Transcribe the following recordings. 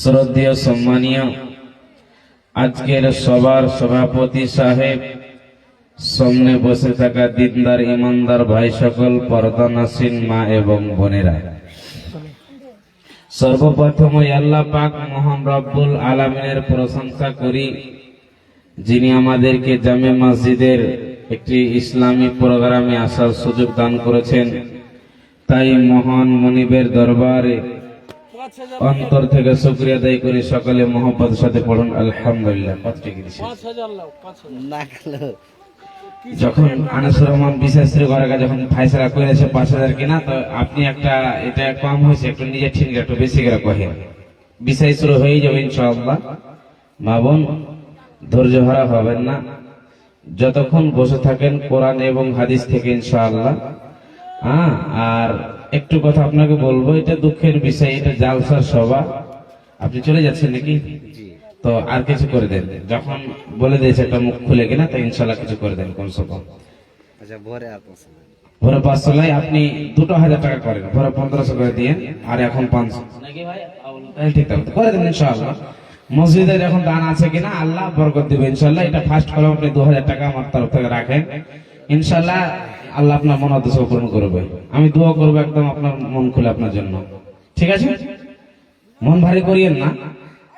শ্রদ্ধেয় সম্মানীয় আজকের সবার সভাপতি সাহেব, সামনে বসে থাকা দিনদার ইমানদার ভাই সকল, পর্দানাসীন মা এবং বোনেরা, সর্বপ্রথম আল্লাহ পাক মহান রব্বুল আলামিনের প্রশংসা করি, যিনি আমাদেরকে জামে মসজিদের একটি ইসলামী প্রোগ্রামে আসার সুযোগ দান করেছেন। তাই মহান মনিবের দরবারে অন্তর থেকে শুকরিয়া আদায় করি। সকলে মোহাম্মদের সাথে পড়ুন আলহামদুলিল্লাহ। যখন আনিসুর রহমান বিশেষের ঘরে যখন ফাইসলা করেছে ৫,০০০ কিনা, তো আপনি একটা এটা কম হয়েছে, একটু নিজে ঠিক একটু বেশি করে কহে, বিষয় শুরু হয়ে যাবে ইনশাআল্লাহ। মা বোন ধৈর্য হারা হবেন না, যতক্ষণ বসে থাকেন কোরআন এবং হাদিস থেকে ইনশাআল্লাহ। আর একটু কথা আপনাকে বলবো, এটা দুঃখের বিষয়, এটা জালসার সভা। আপনি চলে যাচ্ছেন নাকি? তো আর কিছু করে দেন, যখন বলে দিয়েছে একটা মুখ খুলে কিনা, তো ইনশাআল্লাহ কিছু করে দেন কমসে কম। আচ্ছা, ভোরে ৫০০ লাই আপনি ২,০০০ টাকা করেন, ভোরে ১৫০০ করে দিয়ে, আর এখন ৫০০ নাকি ভাই? ঠিক করে দেন ইনশাআল্লাহ। মসজিদের এখন দান আছে কিনা, আল্লাহ বরকত দিবে ইনশাআল্লাহ। এটা ফার্স্ট কলম, আপনি ২,০০০ টাকা আমার তরফ থেকে রাখেন ইনশাআল্লাহ। আল্লাহ আপনার মন উদ্দেশ্য পূরণ করবে। আমি দোয়া করবো একদম আপনার মন খুলে আপনার জন্য, ঠিক আছে? মন ভারী করিয়েন না,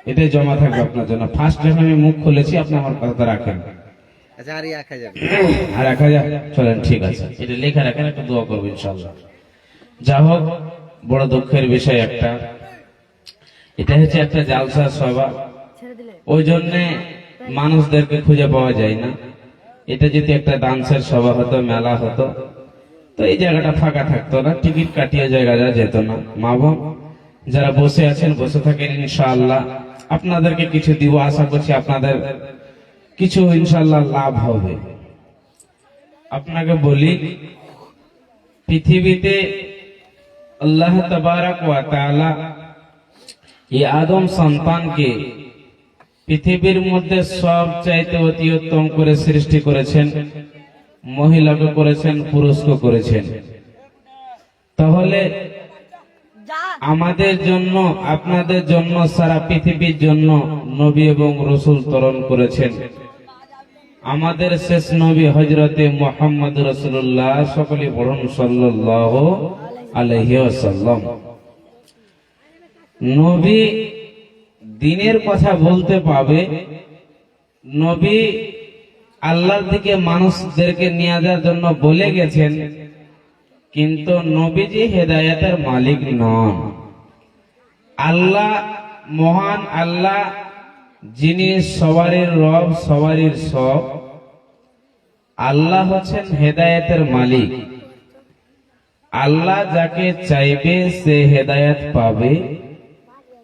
এটাই জমা থাকবে আপনার জন্য। ফার্স্ট যখন আমি মুখ খুলেছি, আপনি আমার কথা রাখেন। আর ১,০০০ চলেন, ঠিক আছে, এটা লেখা রাখেন, একটা দোয়া করবো ইনশাআল্লাহ। যা হোক, বড় দুঃখের বিষয় একটা, এটা হচ্ছে একটা জালসা সভা, ওই জন্য মানুষদেরকে খুঁজে পাওয়া যায় না। এটা যদি একটা ডান্সের সভা হতো, মেলা হতো, তো এই জায়গাটা ফাঁকা থাকতো না, টিকিট কাটিয়ে জায়গা যেত না। মা বোন যারা বসে আছেন, বসে থাকেন ইনশাআল্লাহ। আপনাদেরকে কিছু দিব, আশা করছি আপনাদের কিছু ইনশাআল্লাহ লাভ হবে। আপনাকে বলি, পৃথিবীতে আল্লাহ তাবারক ওয়া তাআলা এই আদম সন্তানকে পৃথিবীর মধ্যে সবচাইতে অতি উত্তম করে সৃষ্টি করেছেন। মহিলাকে করেছেন, পুরুষকে করেছেন। তাহলে আমাদের জন্য, আপনাদের জন্য, সারা পৃথিবীর জন্য নবী এবং রাসূল প্রেরণ করেছেন। আমাদের শেষ নবী হযরতে মুহাম্মদ রাসূলুল্লাহ, সকলে পড়ুন সাল্লাল্লাহু আলাইহি ওয়াসাল্লাম। নবী দিনের কথা বলতে পাবে, নবী আল্লাহর দিকে মানুষদেরকে নিয়ে যাওয়ার জন্য বলে গেছেন, কিন্তু নবীজি হেদায়েতের মালিক নন। আল্লাহ মহান আল্লাহ, যিনি সবারই রব, সবারই সব, আল্লাহ হচ্ছেন হেদায়েতের মালিক। আল্লাহ যাকে চাইবে সে হেদায়েত পাবে,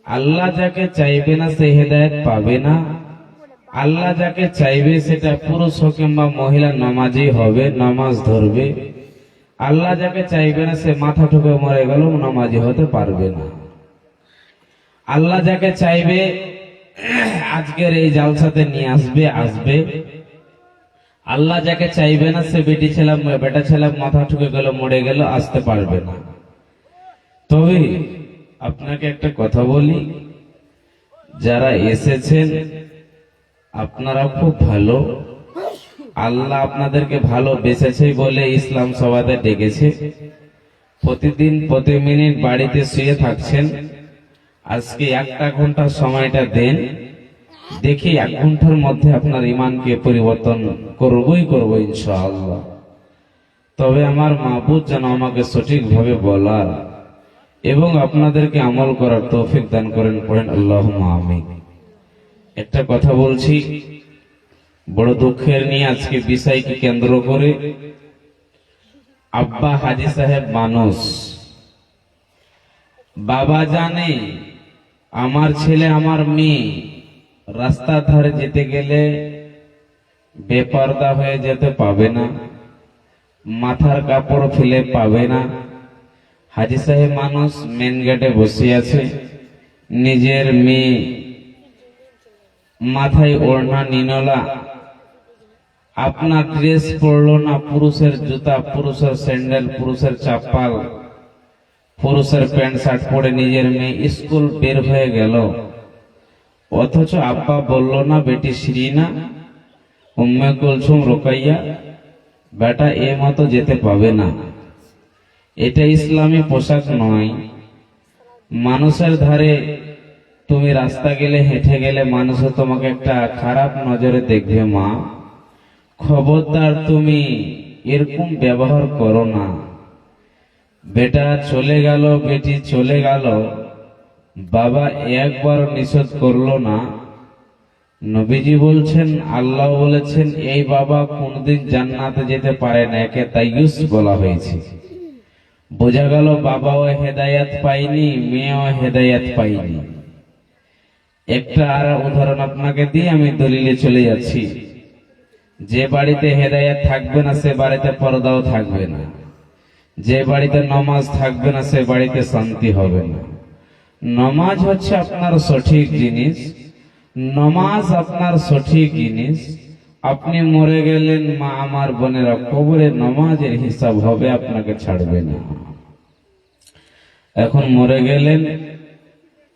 আল্লাহ যাকে চাইবে না সে হেদায়েত পাবে না। আল্লাহ যাকে চাইবে সেটা পুরুষ হোক কিংবা মহিলা নামাজি হবে, নামাজ ধরবে। আল্লাহ যাকে চাইবে না সে মাথা ঠুকে মরে গেল, নামাজি হতে পারবে না। আল্লাহ যাকে চাইবে আজকের এই জালসাতে নিয়ে আসবে। আল্লাহ যাকে চাইবে না সে বেটা ছেলে মাথা ঠুকে গেল, মরে গেল, আসতে পারবে না। তবে আপনাকে একটা কথা বলি, যারা এসেছেন আপনারা খুব ভালো, আল্লাহ আপনাদেরকে ভালো বেসেছে বলে ইসলাম সভাতে ডেকেছে। প্রতিদিন প্রতি মিনিট বাড়িতে শুয়ে থাকছেন, আজকে 1টা ঘন্টা সময়টা দেন, দেখি 1 ঘন্টার মধ্যে আপনার ইমানকে পরিবর্তন করবো ইনশাআল্লাহ। তবে আমার মাবুদ যেন আমাকে সঠিকভাবে বলার এবং আপনাদেরকে আমল করার তৌফিক দান করেন, পড়েন আল্লাহুম্মা আমিন। একটা কথা বলছি, বড় দুঃখের নিয়ে আজকে বিষয়কে কেন্দ্র করে আব্বা হাজী সাহেব মানুষ, বাবা জানে আমার ছেলে আমার মেয়ে রাস্তার ধারে যেতে গেলে বেপরদা হয়ে যেতে পাবে না, মাথার কাপড় ফেলে পাবে না। হাজী সাহেব মানুষ মেন গেটে বসে আছে, নিজের মেয়ে মাথায় ওড়না নিনলা, আপনার ড্রেস পরলো না, পুরুষের জুতা, পুরুষের স্যান্ডেল, পুরুষের চাপ্পাল, পুরুষের প্যান্ট শার্ট পরে নিজের মেয়ে স্কুল বের হয়ে গেল, অথচ আব্বা বলল না বেটি শ্রীনা উম্মে কুলসুম রোকাইয়া বেটা এ মতো যেতে পাবে না, এটা ইসলামী পোশাক নয়। মানুষের ধারে তুমি রাস্তা গেলে হেঁটে গেলে মানুষ তোমাকে একটা খারাপ নজরে দেখবে মা, খবরদার তুমি এরকম ব্যবহার করো না। বেটা চলে গেল, বেটি চলে গেল, বাবা একবার নিষেধ করলো না। নবীজি বলছেন, আল্লাহ বলেছেন এই বাবা কোনদিন জান্নাতে যেতে পারে না, একে তাইয়ুস বলা হয়েছে। বোঝা গেল বাবাও হেদায়েত পায়নি, মেয়েও হেদায়েত পায়নি। একটা আর উদাহরণ আপনাকে দিয়ে আমি দলিলে চলে যাচ্ছি। যে বাড়িতে হেদায়েত থাকবে না সে বাড়িতে পর্দাও থাকবে না, যে বাড়িতে নামাজ থাকবে না সে বাড়িতে শান্তি হবে না। নামাজ হচ্ছে আপনার সঠিক জিনিস, নামাজ আপনার সঠিক জিনিস। আপনি মরে গেলেন মা আমার বোনেরা, কবরে নামাজের হিসাব হবে, আপনাকে ছাড়বে না। এখন মরে গেলেন,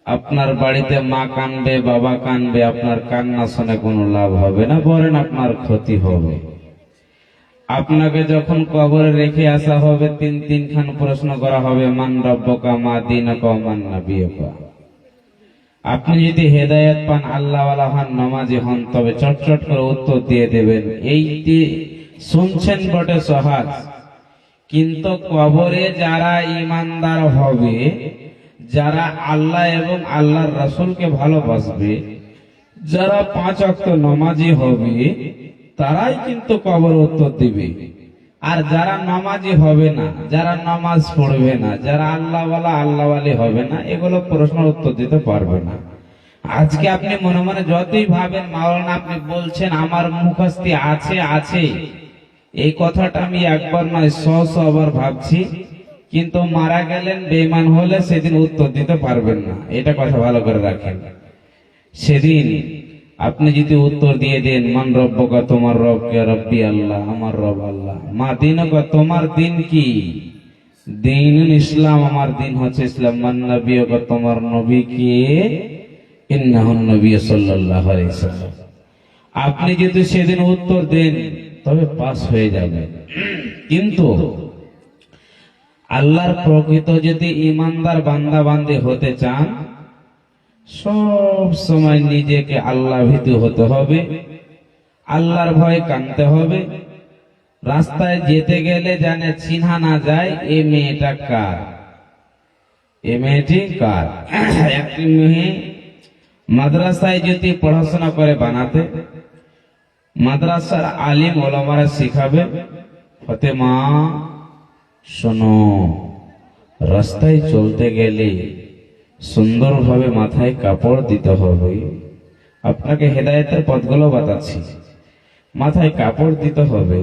আপনার বাড়িতে মা কানবে, বাবা কানবে, আপনার কান্না শুনে কোনো লাভ হবে না, বরং আপনার ক্ষতি হবে। আপনাকে যখন কবরে রেখে আসা হবে, তিন খান প্রশ্ন করা হবে, মান রব্বকা মা দীনুকা মান নবিয়ুকা। আপনি যদি হেদায়েত পান, আল্লাহওয়ালা হন, নামাজি হন, তবে চটচট করে উত্তর দিয়ে দেবেন। এইটি শুনছেন বটে সহজ, কিন্তু কবরে যারা ইমানদার হবে, যারা আল্লাহ এবং আল্লাহর রাসূলকে ভালোবাসবে, যারা 5 ওয়াক্ত নামাজি হবে, তারাই কিন্তু কবর উত্তর দিবে। আর যারা নামাজি হবে না, যারা নামাজ পড়বে না, যারা আল্লাহওয়ালা আল্লাহওয়ালি হবে না, এগুলো প্রশ্নের উত্তর দিতে পারবে না। আজকে আপনি মনে মনে যতই ভাবেন মাওলানা আপনি বলছেন আমার মুখস্থি আছে আছে, এই কথাটা আমি একবার নয় 100 বার ভাবছি, কিন্তু মারা গেলেন বেঈমান হলে সেদিন উত্তর দিতে পারবেন না। এটা কথা ভালো করে রাখেন। সেদিন আপনি যদি উত্তর দিয়ে দেন, মান রব্বকা তোমার রব কে, রব্বি আল্লাহ আমার রব আল্লাহ, মা দীনুকা তোমার দিন কি, দীনুল ইসলাম আমার দিন হচ্ছে ইসলাম, মান নবিয়ুকা তোমার নবী কে, ইন্নাহুন নবী সাল্লাল্লাহু আলাইহি সাল্লাম। আপনি যদি সেদিন উত্তর দেন তবে পাস হয়ে যাবে। কিন্তু আল্লাহর প্রকৃত যদি ইমানদার বান্দা বান্দী হতে চান, সব সময় নিজেকে আল্লাহ ভীতু হতে হবে, আল্লাহর ভয়ে কাঁদতে হবে। রাস্তায় যেতে গেলে জানে চিনা না যায় এই মেয়েটা কার, এই মেয়েটি কার। একটি মেয়ে মাদ্রাসায় যদি পড়াশোনা করে বানাতে, মাদ্রাসার আলিম ওলামারা শিখাবে, ফাতেমা শোনো, রাস্তায় চলতে গেলে সুন্দরভাবে মাথায় কাপড় দিতে হবে। আপনাকে হেদায়েতের পথগুলো বাতাচ্ছি। মাথায় কাপড় দিতে হবে,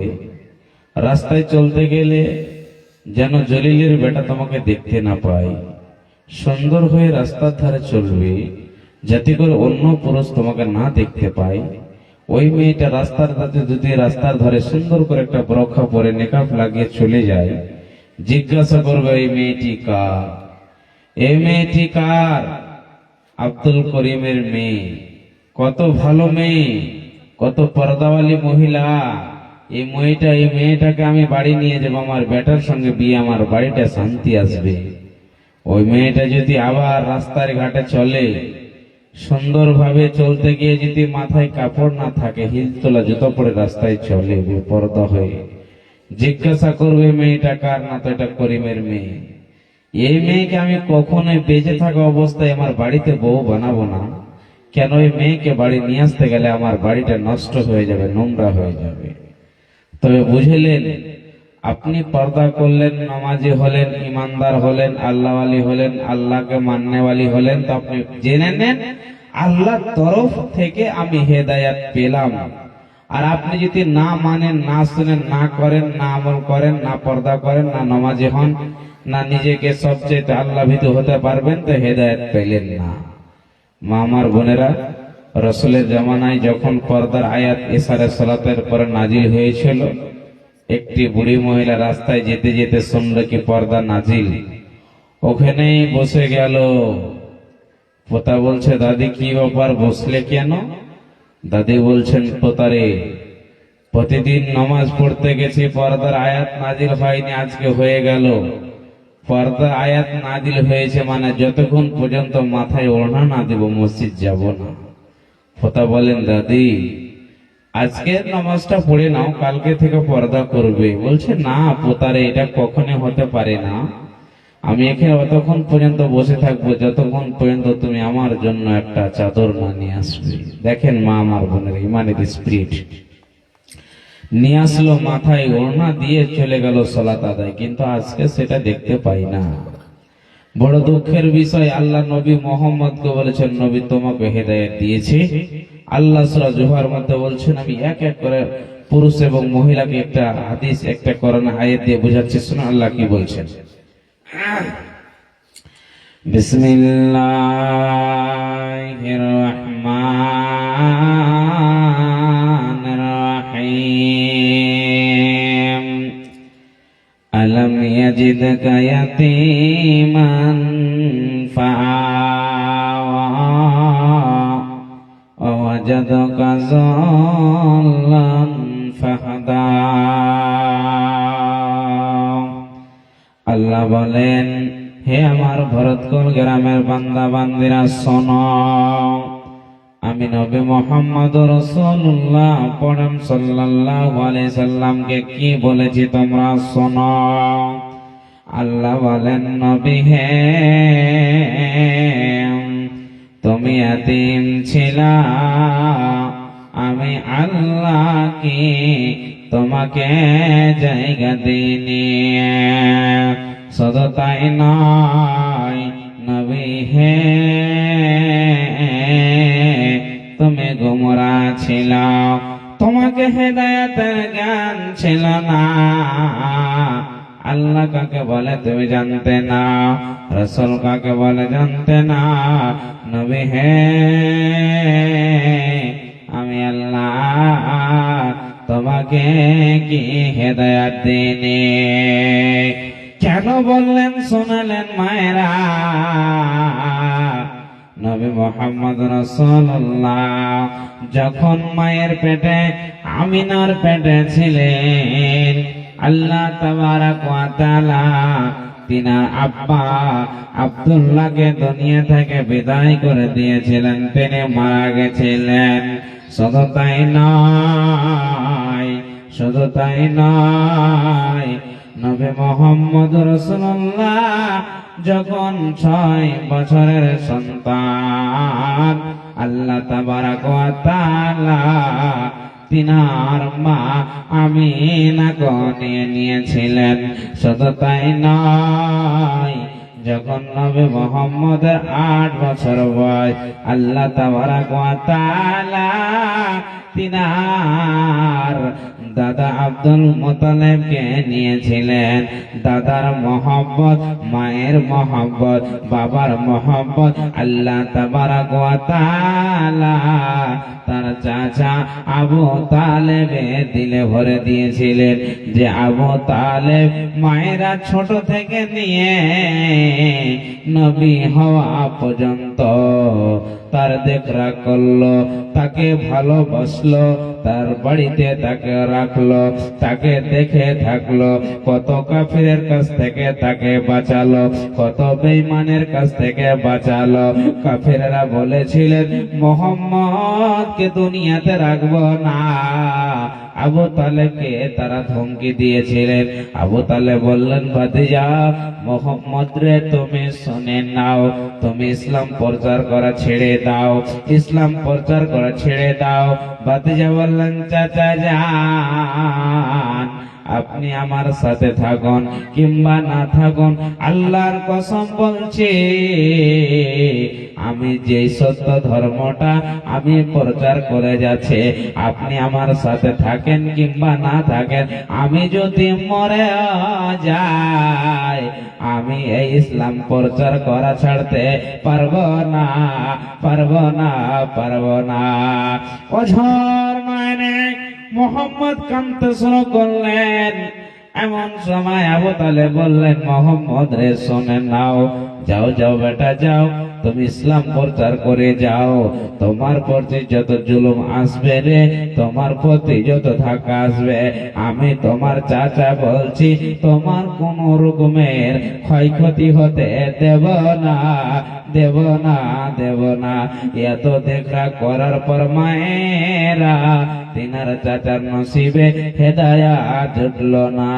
রাস্তায় চলতে গেলে যেন জলিলের বেটা তোমাকে দেখতে না পায়, সুন্দর হয়ে রাস্তার ধারে চলবে যাতে করে অন্য পুরুষ তোমাকে না দেখতে পায়। ওই মেয়েটা রাস্তার ধারে যদি রাস্তার ধারে সুন্দর করে একটা বরখা পরে নেকাব লাগিয়ে চলে যায়, জিজ্ঞাসা করবে এই মেয়েটি কার, এই মেয়েটি কার? আব্দুল করিমের মেয়ে। কত ভালো মেয়ে, কত পর্দাওয়ালি মহিলা। এই মেয়েটাকে আমি বাড়ি নিয়ে যাবো, আমার বেটার সঙ্গে বিয়ে, আমার বাড়িটা শান্তি আসবে। ওই মেয়েটা যদি আবার রাস্তার ঘাটে চলে, সুন্দরভাবে চলতে গিয়ে যদি মাথায় কাপড় না থাকে, হিল তোলা জুতো পরে রাস্তায় চলে বেপরদা হয়ে, জিজ্ঞাসা করবে মেয়েটা কার? না তো এটা করিমের মেয়ে। এই মেয়েকে আমি কখনোই বেঁচে থাকা অবস্থায় আমার বাড়িতে বউ বানাবো না। কেন? এই মেয়েকে বাড়ি নিয়ে আসতে গেলে আমার বাড়িটা নষ্ট হয়ে যাবে, নোংরা হয়ে যাবে। তবে বুঝলেন, আপনি পর্দা করলেন, নামাজি হলেন, ইমানদার হলেন, আল্লাহওয়ালি হলেন, আল্লাহকে মাননেওয়ালি হলেন, তো আপনি জেনে নেন আল্লাহর তরফ থেকে আমি হেদায়েত পেলাম। আর আপনি যদি না মানেন, না শুনেন, না করেন, না আমল করেন, না পর্দা করেন, না নামাজি হন, না নিজেকে সবচেয়ে আল্লাহ ভীতু হতে পারবেন, তো হেদায়েত পেলেন না। মা আমার বোনেরা, রাসূলের জামানায় যখন পর্দার আয়াত ইশারে সালাতের পরে নাজিল হয়েছিল, একটি বুড়ি মহিলা রাস্তায় যেতে যেতে শুনল কি পর্দা নাজিল। ওখানেই বসে গেল। পোতা বলছে, দাদি কি ব্যাপার, বসলে কেন? দাদি বলছেন, পোতারে, প্রতিদিন নামাজ পড়তে গেছি, পর্দার আয়াত নাজিল হয়নি, আজকে হয়ে গেল। পর্দার আয়াত নাজিল হয়েছে মানে যতক্ষণ পর্যন্ত মাথায় ওড়না না দেব মসজিদ যাব না। পোতা বলেন, দাদি আজকের নামাজটা পড়ে নাও, কালকে থেকে পর্দা করবে। বলছে, না পোতারে, এটা কখনো হতে পারে না। আমি এখানে অতক্ষণ পর্যন্ত বসে থাকবো যতক্ষণ পর্যন্ত তুমি আমার জন্য একটা চাদর না নিয়ে আসবে। দেখেন মা আমার বোনের ইমানের স্পিরিট। নিয়ে আসলো, মাথায় ওড়না দিয়ে চলে গেল সালাত আদায়। কিন্তু আজকে সেটা দেখতে পাই না। বড় দুঃখের বিষয়, আল্লাহ নবী মোহাম্মদকে বলেছেন, নবী তোমাকে হেদায়েত দিয়েছে। আল্লাহ সূরা জুহার মধ্যে বলছেন, আমি এক এক করে পুরুষ এবং মহিলাকে একটা হাদিস, একটা কোরআন আয়াত দিয়ে বোঝাচ্ছি, শুনুন আল্লাহ কি বলছেন। বিসমিল্লাহির রহমানির রহিম। আলম ইয়াজিদকা ইয়াতীমান ফাআওয়া ওয়া ওয়াজাদাকা যাল্লান ফাহাদা। আল্লাহ বলেন, হে আমার ভরতকুল গ্রামের বান্দা বান্দিরা শোনো, আমি নবী মুহাম্মদ রাসূলুল্লাহ পরম সাল্লাল্লাহু আলাইহি সাল্লামকে কি বলেছি তোমরা শোনো। আল্লাহ বলেন, নবী হে, তুমি ইয়াতীম ছিলা, আমি আল্লাহ কি তোমাকে জায়গা দিইনি। শুধু তাই নয় নবী হে, তুমি গোমরা ছিল, তোমাকে হেদায়েতের জ্ঞান ছিল না। আল্লাহ কাকে বলে তুমি জানতে না, রাসূল কাকে বলে জানতে না। নবী হে, আমি আল্লাহ তোমাকে কি হেদায়েত দিইনি। কেন বললেন শোনালেন মায়েরা? নবী মুহাম্মদ রাসূলুল্লাহ যখন মায়ের পেটে আমিনার পেটে ছিলেন, আল্লাহ তাবারক ওয়া তাআলা তিনার আব্বা আব্দুল্লাহকে দুনিয়া থেকে বিদায় করে দিয়েছিলেন, তিনি মারা গেছিলেন। শুধু তাই নয়, শুধু তাই নয়, নবী মুহাম্মদ রাসূলুল্লাহ যখন 6 বছরের সন্তান, আল্লাহ তাবারক ওয়া তাআলা তিনার মা আমিনাকে নিয়ে নিয়েছিলেন। শুধু তাই নয়, যখন নবী মুহাম্মদের 8 বছর বয়স, আল্লাহ তাবারক ওয়া তাআলা তিনার দাদা আব্দুল মুত্তালিবকে নিয়েছিলেন। দাদার মহব্বত, মায়ের মহব্বত, বাবার মহব্বত আল্লাহ তাবারক ওয়া তাআলা তার চাচা আবু তালেবে দিলে ভরে দিয়েছিলেন, যে আবু তালেব মায়েরা ছোট থেকে নিয়ে নবী হওয়া পর্যন্ত তার দেখরা করলো, তাকে ভালোবাসলো, তার বাড়িতে তাকে রাখলো, তাকে দেখে থাকলো, কত কাফিরের কাছ থেকে তাকে বাঁচালো, কত বেঈমানের কাছ থেকে বাঁচালো। কাফিররা বলেছিলেন মুহাম্মদকে দুনিয়াতে রাখবো না। আবু তালেবকে তারা ধমকি দিয়েছিলেন। আবু তালেব বললেন, ভাতিজা মুহাম্মদ রে, তুমি শুনে নাও, তুমি ইসলাম প্রচার করা ছেড়ে দাও, ইসলাম প্রচার করা ছেড়ে দাও। ভাতিজা বললেন, চাচা যান, আপনি আমার সাথে থাকুন কিংবা না থাকুন, আল্লাহর কসম বলছি, আমি যে সত্য ধর্মটা আমি প্রচার করে যাচ্ছে, আপনি আমার সাথে থাকেন কিংবা না থাকেন, আমি যদি মরে যাই, আমি এই ইসলাম প্রচার করা ছাড়তে পারবো না, পারবো না, পারবো না। ওঝর মানে মোহাম্মদ কাঁদতে শুরু করলেন। এমন সময় আবু তালেব বললেন, মোহাম্মদ রে শোনে নাও, যাও যাও বেটা যাও, তুমি ইসলাম প্রচার করে যাও। তোমার প্রতি যত জুলুম আসবে রে, তোমার প্রতি যত ধাক্কা আসবে, আমি তোমার চাচা বলছি তোমার কোন রকমের ক্ষয়ক্ষতি হতে দেব না, দেব না, দেব না। এত দেখা করার পর মায়েরা তিনার চাচার নসিবে হেদায়াত জুটল না।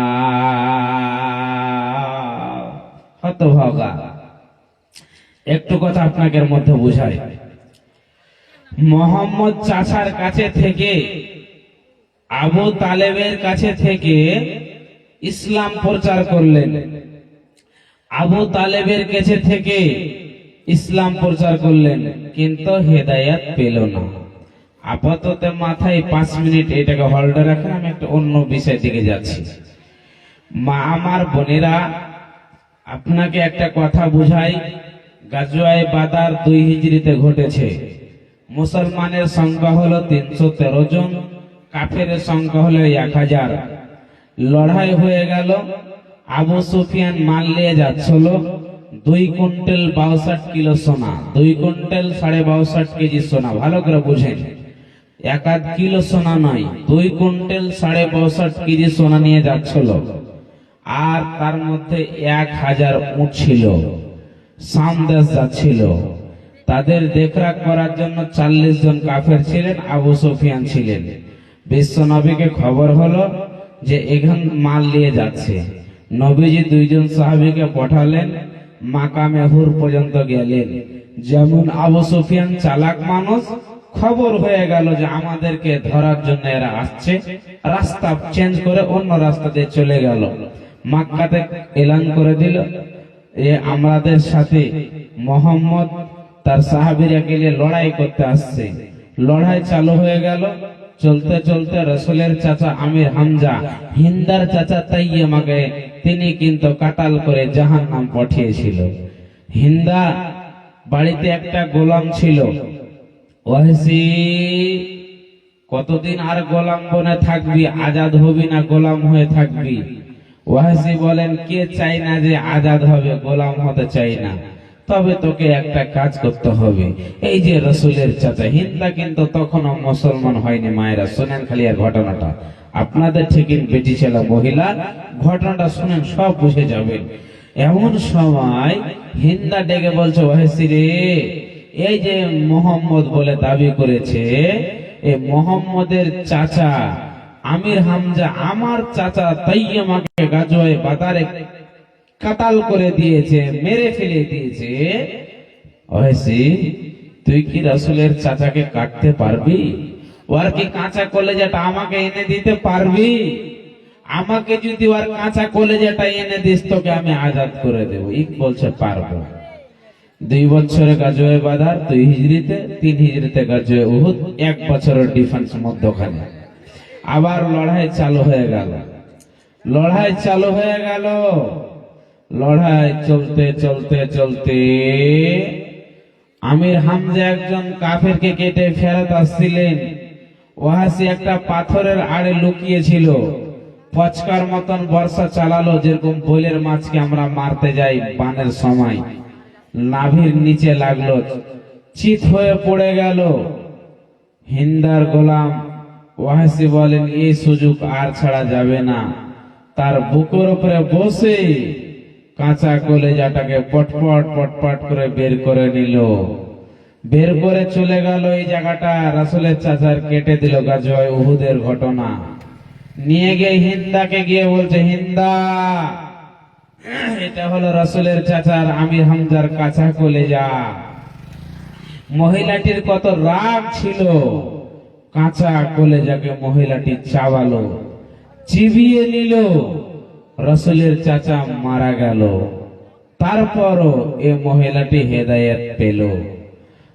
হতভাগা। একটু কথা আপনাকে মধ্যে বুঝাই, মোহাম্মদ চাচার কাছে থেকে, আবু তালেবের কাছে থেকে ইসলাম প্রচার করলেন, আবু তালেবের কাছে থেকে ইসলাম প্রচার করলেন, কিন্তু হেদায়াত পেল না। আপাতত মাথায় 5 মিনিট এটাকে হোল্ডে রাখেন, আমি একটা অন্য বিষয় দিকে যাচ্ছি। মা আমার বোনেরা, আপনাকে একটা কথা বুঝাই, গাজওয়ায়ে বাদার 2 হিজরিতে ঘটেছে। মুসলমানের সংখ্যা হলো 313 জন, কাফেরের সংখ্যা হলো 1000। লড়াই হয়ে গেল। আবু সুফিয়ান মাল নিয়ে যাচ্ছিল 2 কুইন্টাল 62 কিলো সোনা, 2 কুইন্টাল 62.5 কেজি সোনা। ভালো করে বুঝেন, 1 কিলো সোনা নয়, 2 কুইন্টাল 62.5 কেজি সোনা নিয়ে যাচ্ছিল। আর তার মধ্যে 1000 উট ছিল, শাম দেশ যাচ্ছিল। তাদের দেখরাখ করার জন্য 40 জন কাফের ছিলেন, আবু সুফিয়ান ছিলেন। বিশ্ব নবীকে খবর হলো যে এখান মাল নিয়ে যাচ্ছে। নবীজি 2 জন সাহাবীকে পাঠালেন, মাকামে হুর পর্যন্ত গেলেন। যেমন আবু সুফিয়ান চালাক মানুষ, খবর হয়ে গেল যে আমাদেরকে ধরার জন্য এরা আসছে, রাস্তা চেঞ্জ করে অন্য রাস্তা দিয়ে চলে গেল। মক্কাতে এলান করে দিল, আমাদের সাথে মোহাম্মদ তার সাহাবীরা গেলে লড়াই করতে আসছে। লড়াই চালু হয়ে গেল। চলতে চলতে রাসূলের চাচা আমির হামজা, হিন্দার চাচা তাইয়্যিমাকে তিনি কিন্তু কাটাল করে জাহান্নাম পাঠিয়েছিল। হিন্দা বাড়িতে একটা গোলাম ছিল। ওয়াহশী, কতদিন আর গোলাম বনে থাকবি, আজাদ হবি না গোলাম হয়ে থাকবি? ওয়াহশী বলেন, কে চাই না যে আজাদ হবে, গোলাম হতে চাই না, তবে তোকে একটা কাজ করতে হবে। এই যে রাসূলের চাচা হিন্দা কিন্তু তখনও মুসলমান হয়নি। মায়েরা শুনেন খালি আর ঘটনাটা, আপনাদের ঠিকই বেটি ছেলে মহিলা, ঘটনাটা শুনেন সব বুঝে যাবেন। এমন সময় হিন্দা ডেকে বলছে, ওয়াহশী রে, এই যে মোহাম্মদ বলে দাবি করেছে, এই মোহাম্মদের চাচা আমির হামজা আমার চাচা তাইয়্যিমাকে গাজওয়ে বাদারে কাতাল করে দিয়েছে, মেরে ফেলে দিয়েছে। ওয়াহশী, তুই কি রাসূলের চাচাকে কাটতে পারবি? ওর কি কাঁচা কলেজাটা আমাকে এনে দিতে পারবি? আমাকে যদি ওর কাঁচা কলেজাটা এনে দিস, তোকে আমি আজাদ করে দেব। বলছে পারবো। 2 বছরে গাজওয়ে বাদার 2 হিজরিতে, 3 হিজরিতে গাজওয়ে উহুদ, 1 বছরের ডিফারেন্স মধ্যখানে। আবার লড়াই চালু হয়ে গেল। লড়াই চালু হয়ে গেল। লড়াই চলতে চলতে চলতে আমির হামজা একজন কাফেরকে কেটে ফেরত আসছিলেন। ওয়াহশী একটা পাথরের আড়ে লুকিয়েছিল। পচকার মতন বর্ষা চালালো, যেরকম বইলের মাছকে আমরা মারতে যাই বানের সময়। নাভির নিচে লাগলো, চিত হয়ে পড়ে গেল। হিন্দার গোলাম ওয়াহশী বলেন, এই সুযোগ আর ছাড়া যাবে না। তার বুকের উপরে বসে কাঁচা কলেজাটাকে পটপট পটপট করে বের করে নিল। বের করে চলে গেল এই জায়গাটা রাসূলের চাচার কেটে দিল। গাজওয়ে উহুদের ঘটনা নিয়ে গিয়ে হিন্দাকে গিয়ে বলছে, হিন্দা, এটা হলো রাসূলের চাচার আমির হামজার কাঁচা কলেজা। মহিলাটির কত রাগ ছিল, কাঁচা কলেজাকে মহিলাটি চাবালো, চিবিয়ে নিল। রাসূলের চাচা মারা গেল। তারপরও এ মহিলাটি হেদায়েত পেল।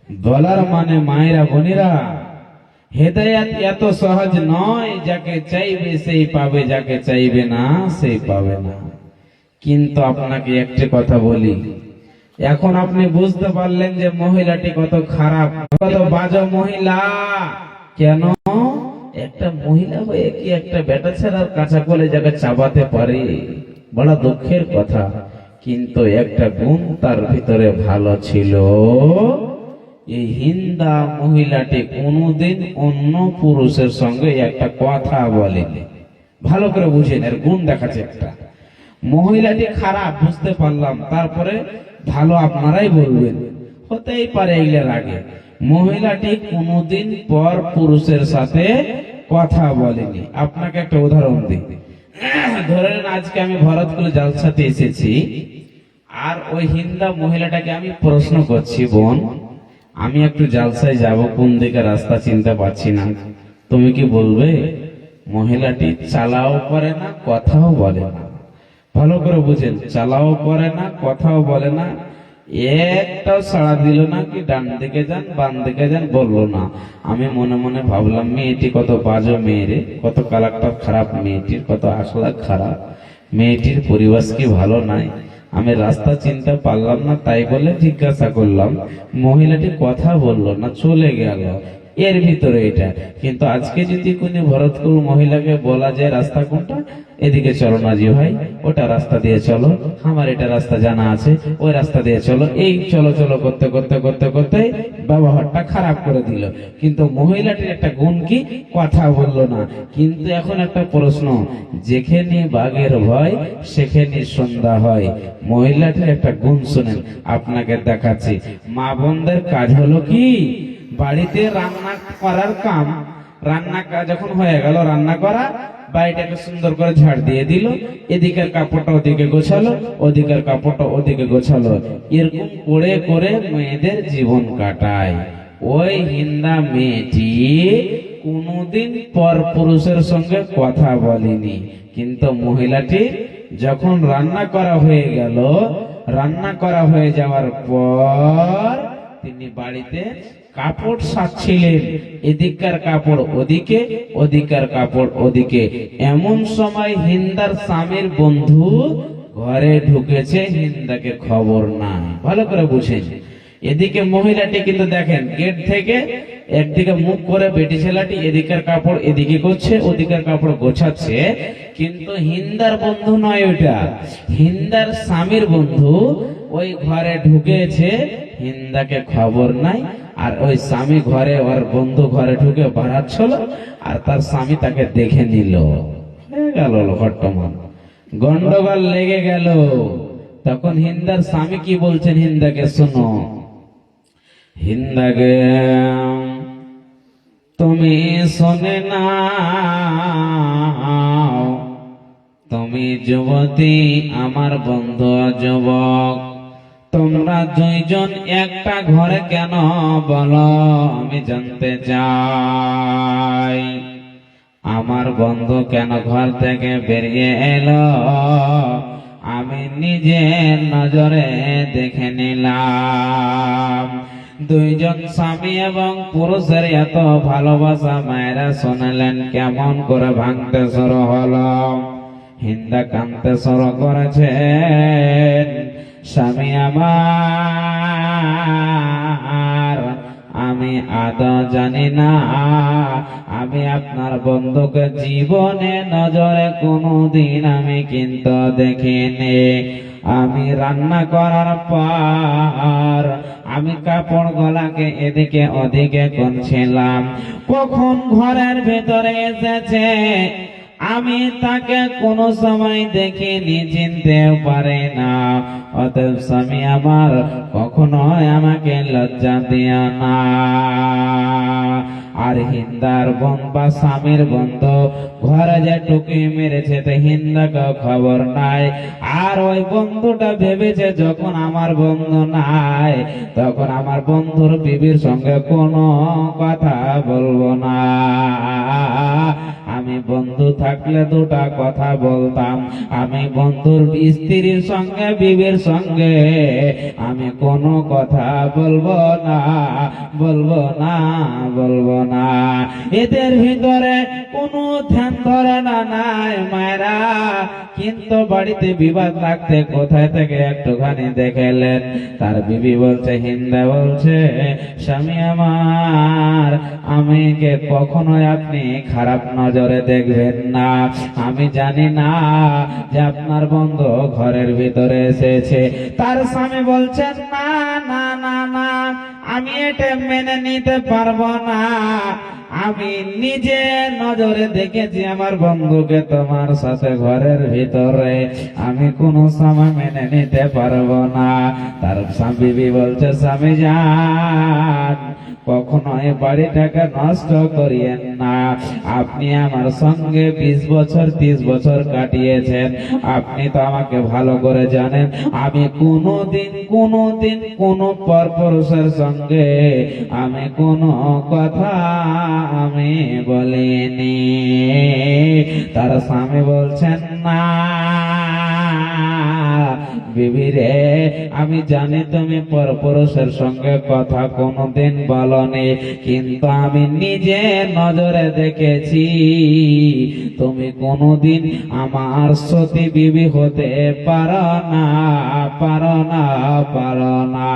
বলার মানে মায়েরা বোনেরা, হেদায়েত এত সহজ নয়। যাকে চাইবে সেই পাবে, যাকে চাইবে না সেই পাবে না। কিন্তু আপনাকে একটা কথা বলি, এখন আপনি বুঝতে পারলেন যে মহিলাটি কত খারাপ, কত বাজে মহিলা। কেন? একটা মহিলা হয়ে কি একটা বেটা ছেড়ার কাঁচা কোলে যাকে চাবাতে পারে? বড় দুঃখের কথা। কিন্তু একটা গুণ তার ভিতরে ভালো ছিল। এই হিন্দা মহিলাটি কোনোদিন অন্য পুরুষের সঙ্গে একটা কথা বলেনি। ভালো করে বুঝেন, এর গুণ দেখাচ্ছে একটা। মহিলাটি খারাপ বুঝতে পারলাম, তারপরে ভালো আপনারাই বলবেন, হতেই পারে এগুলোর আগে। মহিলাটি কোনোদিন পর পুরুষের সাথে কথা বলেনি। আপনাকে একটা উদাহরণ দিই। ধরেন আজকে আমি ভরতকুল জালসাতে এসেছি, আর ওই হিন্দা মহিলাটাকে আমি প্রশ্ন করছি, বোন আমি একটু জালসায় যাব, কোন দিকে রাস্তা চিনতে পারছি না, তুমি কি বলবে? মহিলাটি চালাও করে না, কথাও বলে না। ভালো করে বুঝেন, চালাও করে না, কথাও বলে না, একটাও সাড়া দিল না, কি ডান দিকে যান বাম দিকে যান বললো না। আমি মনে মনে ভাবলাম, মেয়েটি কত বাজে মেয়ে রে, কত কালারটা খারাপ মেয়েটির, কত আখলাক খারাপ, মেয়েটির পরিবেশ কি ভালো নাই। আমি রাস্তা চিনতে পারলাম না, তাই বলে জিজ্ঞাসা করলাম। মহিলাটি কথা বললো না, চলে গেল। এর ভিতরে এটা। কিন্তু আজকে যদি কোনো ভরতকুল মহিলাকে বলা যায় রাস্তা কোনটা, এদিকে চলো না জি ভাই, ওটা রাস্তা দিয়ে চলো, আমার এটা রাস্তা জানা আছে, ওই রাস্তা দিয়ে চলো, এই চলো চলো করতে করতে করতে করতে ব্যবহারটা খারাপ করে দিল। কিন্তু মহিলাটির একটা গুণ কি, কথা বললো না। কিন্তু এখন একটা প্রশ্ন, যেখানে বাঘের ভয় সেখানে সন্ধ্যা হয়। মহিলাটির একটা গুণ শুনেন, আপনাকে দেখাচ্ছি। মা বোনদের কাজ হলো কি, বাড়িতে রান্না করার কাম, রান্না যখন হয়ে গেল, রান্না করা, বাড়িটাকে সুন্দর করে ঝাড় দিয়ে দিল, এদিকের কাপড়টা ওদিকে গোছালো, ওদিকের কাপড়টা ওদিকে গোছালো, এরকম করে করে মেয়েদের জীবন কাটায়। ওই হিন্দা মেয়েটি কোনোদিন পর পুরুষের সঙ্গে কথা বলেনি। কিন্তু মহিলাটি যখন রান্না করা হয়ে গেল, রান্না করা হয়ে যাওয়ার পর তিনি বাড়িতে কাপড় সারছিলেন, এদিককার কাপড় ওদিকে, ওদিককার কাপড় ওদিকে। এমন সময় হিন্দার স্বামীর বন্ধু ঘরে ঢুকেছে, হিন্দাকে খবর নাই। ভালো করে বুঝেন। এদিকে মহিলাটি কিন্তু দেখেন গেট থেকে একদিকে মুখ করে বেটি ছেলেটি এদিকের কাপড় এদিকে করছে, ওদিকের কাপড় গোছাচ্ছে। কিন্তু হিন্দার বন্ধু নয় ওটা, হিন্দার স্বামীর বন্ধু ওই ঘরে ঢুকেছে, হিন্দাকে খবর নাই। আর ওই স্বামী ঘরে, ওর বন্ধু ঘরে ঢুকে বাড়াচ্ছিল, আর তার স্বামী তাকে দেখে নিল। হয়ে গেল ঘট্টমান, গন্ডগোল লেগে গেল। তখন হিন্দার স্বামী কি বলছেন হিন্দাকে, শোনো হিন্দাকে, তুমি শোনে না, তুমি যুবতী, আমার বন্ধু যুবক, তোমরা দুইজন একটা ঘরে কেন বলো, আমি জানতে চাই। আমার বন্ধু কেন ঘর থেকে বেরিয়ে এলো, আমি নিজের নজরে দেখে নিলাম। দুইজন স্বামী এবং পুরুষের এত ভালোবাসা মায়েরা শুনলেন কেমন করে ভাঙতে শুরু হলো। হিন্দা কাঁদতে শুরু করেছেন, স্বামী আমার, আমি আদৌ জানি না, আমি আপনার বন্ধুকে জীবনে নজরে কোনোদিন আমি কিন্তু দেখিনি। আমি রান্না করার পর আমি কাপড় গলাকে এদিকে ওদিকে করছিলাম, কখন ঘরের ভেতরে এসেছে আমি তাকে কোনো সময় দেখিনি, চিনতেও পারে না। অতএব স্বামী আমার, কখনোই আমাকে লজ্জা দিও না। আর হিন্দার বোন বা স্বামীর বন্ধু ঘরে যে টুকি মেরেছে, তো হিন্দাকে খবর নাই। আর ওই বন্ধুটা ভেবেছে যখন আমার বন্ধু নাই, তখন আমার বন্ধুর বিবির সঙ্গে কোনো কথা বলবো না। আমি বন্ধু থাকলে দুটা কথা বলতাম, আমি বন্ধুর স্ত্রীর সঙ্গে বিবির সঙ্গে আমি কোনো কথা বলবো না, বলবো না, বলবো না। এদের ভিতরে কোনো ধ্যান ধারণা নাই মায়েরা, কিন্তু বাড়িতে বিবাদ লাগতে কোথায় থেকে একটুখানি দেখেলেন। তার বিবি বলছে, হিন্দা বলছে, স্বামী আমার, আমিকে কখনোই আপনি খারাপ নজরে দেখবেন না। আমি জানি না যে আপনার বন্ধু ঘরের ভিতরে এসেছে। তার স্বামী বলছেন, না না না না, আমি এটা মেনে নিতে পারবো না। আমি নিজে নজরে দেখেছি আমার বন্ধুকে তোমার সাথে ঘরের ভিতরে, আমি কোনো সময় মেনে নিতে পারবো না। তার স্বামী বলছে, স্বামী যান, কখনো এই বাড়িটাকে নষ্ট করিয়েন না। আপনি আমার সঙ্গে 20 বছর 30 বছর কাটিয়েছেন, আপনি তো আমাকে ভালো করে জানেন। আমি কোনোদিন কোনো পরপুরুষের সঙ্গে আমি কোনো কথা আমি বলিনি। তার স্বামী বলছেন, না বিবি রে, আমি জানি তুমি পরপুরুষের সঙ্গে কথা কোনোদিন বলনি, কিন্তু আমি নিজে নজরে দেখেছি তুমি কোনোদিন আমার সতী বিবি হতে পারো না, পারো না, পারো না।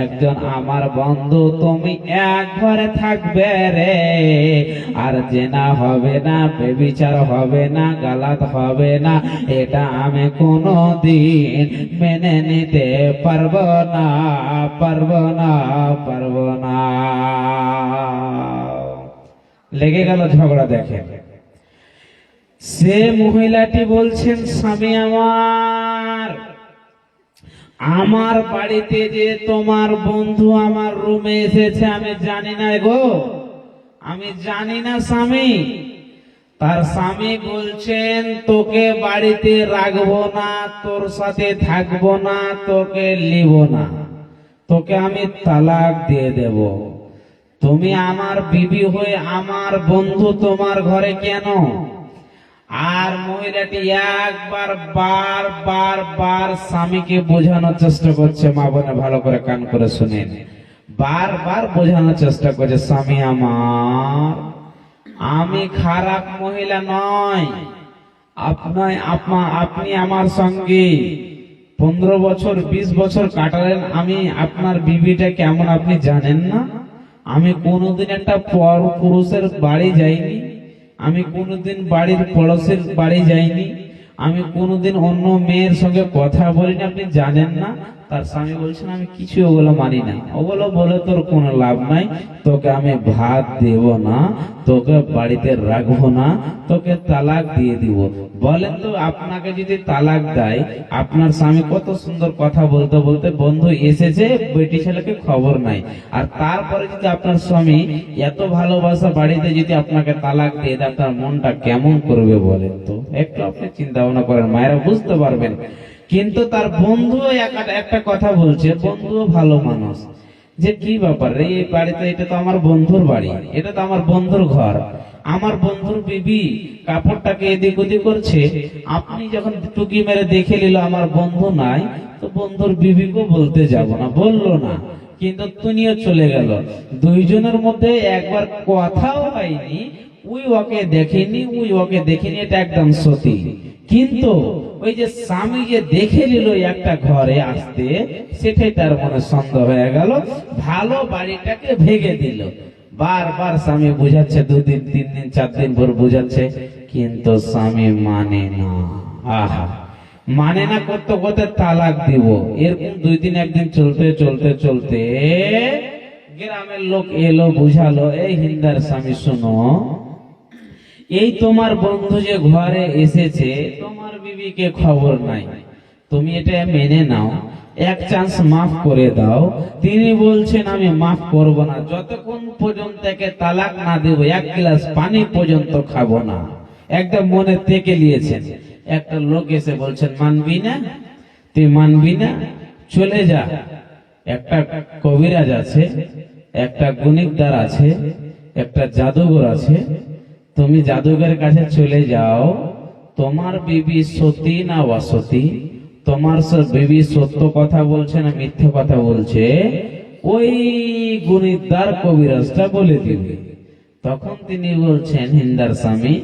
একজন আমার বন্ধু, তুমি এক ঘরে থাকবে রে, আর জেনা হবে না, বেবিচার হবে না, গালাত হবে না, এটা আমি কোনোদিন মেনে নিতে পারবো না, পারবো না, পারবো না। লেগে গেল ঝগড়া। দেখে সে মহিলাটি বলছেন, স্বামী আমার, আমার বাড়িতে যে তোমার বন্ধু আমার রুমে এসেছে আমি জানি না গো, আমি জানি না স্বামী। তার স্বামী বলছেন, তোকে বাড়িতে রাখবো না, তোর সাথে থাকবো না, তোকে নিব না, তোকে আমি তালাক দিয়ে দেব। তুমি আমার বিবি হয়ে আমার বন্ধু তোমার ঘরে কেন? আর মহিলাটি একবার বার স্বামীকে বোঝানোর চেষ্টা করছে। মা বোনে ভালো করে কান করে শুনেন, বারবার বোঝানোর চেষ্টা করছে, স্বামী আমার, আমি খারাপ মহিলা নয়। আপনি আমার সঙ্গে 15 বছর 20 বছর কাটালেন, আমি আপনার বিবিটা কেমন আপনি জানেন না? আমি কোনোদিন একটা পর পুরুষের বাড়ি যাইনি, আমি কোনোদিন বাড়ির পড়োশের বাড়ি যাইনি, আমি কোনোদিন অন্য মেয়ের সঙ্গে কথা বলিনি, আপনি জানেন না। তার স্বামী বলছেন, আমি কিছু ওগুলো মানি না, ওগুলো বলে তোর কোনো লাভ নাই, তোকে আমি ভাত দেব না, তোকে বাড়িতে রাখবো না, তোকে তালাক দিয়ে দিব। বলেন তো, আপনাকে যদি তালাক দেয়, আপনার স্বামী কত সুন্দর কথা বলতে বলতে বন্ধু এসেছে, বেটি ছেলেকে খবর নাই, আর তারপরে যদি আপনার স্বামী এত ভালোবাসা বাড়িতে যদি আপনাকে তালাক দিয়ে দেয়, আপনার মনটা কেমন করবে বলেন তো? একটু আপনি চিন্তা ভাবনা করেন, মায়েরা বুঝতে পারবেন। কিন্তু তার বন্ধু একটা কথা বলছে, বন্ধু ভালো মানুষ, যে কি ব্যাপার রে, এই বাড়িতে, এটা তো আমার বন্ধুর বাড়ি, এটা তো আমার বন্ধুর ঘর, আমার বন্ধুর বিবি কাপড়টাকে এদিক ওদিক করছে, আপনি যখন টুকি মেরে দেখে নিল আমার বন্ধু নাই, তো বন্ধুর বিবিকেও বলতে যাব না, বললো না, কিন্তু তুমিও চলে গেল। দুইজনের মধ্যে একবার কথাও হয়নি, ওই ওকে দেখেনি, ওই ওকে দেখেনি, এটা একদম সত্যি। কিন্তু ওই যে স্বামী যে দেখে নিল একটা ঘরে আসতে, সেটাই তার মনে সন্দেহ হয়ে গেল, ভালো বাড়িটাকে ভেঙে দিল। বারবার স্বামী বুঝাচ্ছে, 2 দিন 3 দিন 4 দিন ভর বুঝাচ্ছে, কিন্তু স্বামী মানে না। আহা, মানে না, করতে করতে তালাক দিব। এরকম 2 দিন 1 দিন চলতে চলতে চলতে গ্রামের লোক এলো, বুঝালো, এই হিন্দার স্বামী শোনো, এই তোমার বন্ধু যে ঘরে এসেছে, তোমার বিবিকে খবর নাই, তুমি এটা মেনে নাও, এক চান্স মাফ করে দাও। তিনি বলছেন, আমি মাফ করব না, যতক্ষণ পর্যন্ত একে তালাক না দেব, 1 গ্লাস পানি পর্যন্ত খাবো না। একদম মনে থেকে নিয়েছেন। একটা লোক এসে বলছেন, মানবি না, তুই মানবি না, চলে যা, একটা কবিরাজ আছে, একটা গুণিকদার আছে, একটা জাদুঘর আছে, তুমি জাদুঘরের কাছে চলে যাও, তোমার বিবি সতী না অসতী, তোমার বিবি সত্য কথা বলছে না মিথ্যে কথা বলছে, ওই গুণিকদার কবিরাজটা বলে দিবে। তখন তিনি বলছেন, হিন্দার স্বামী,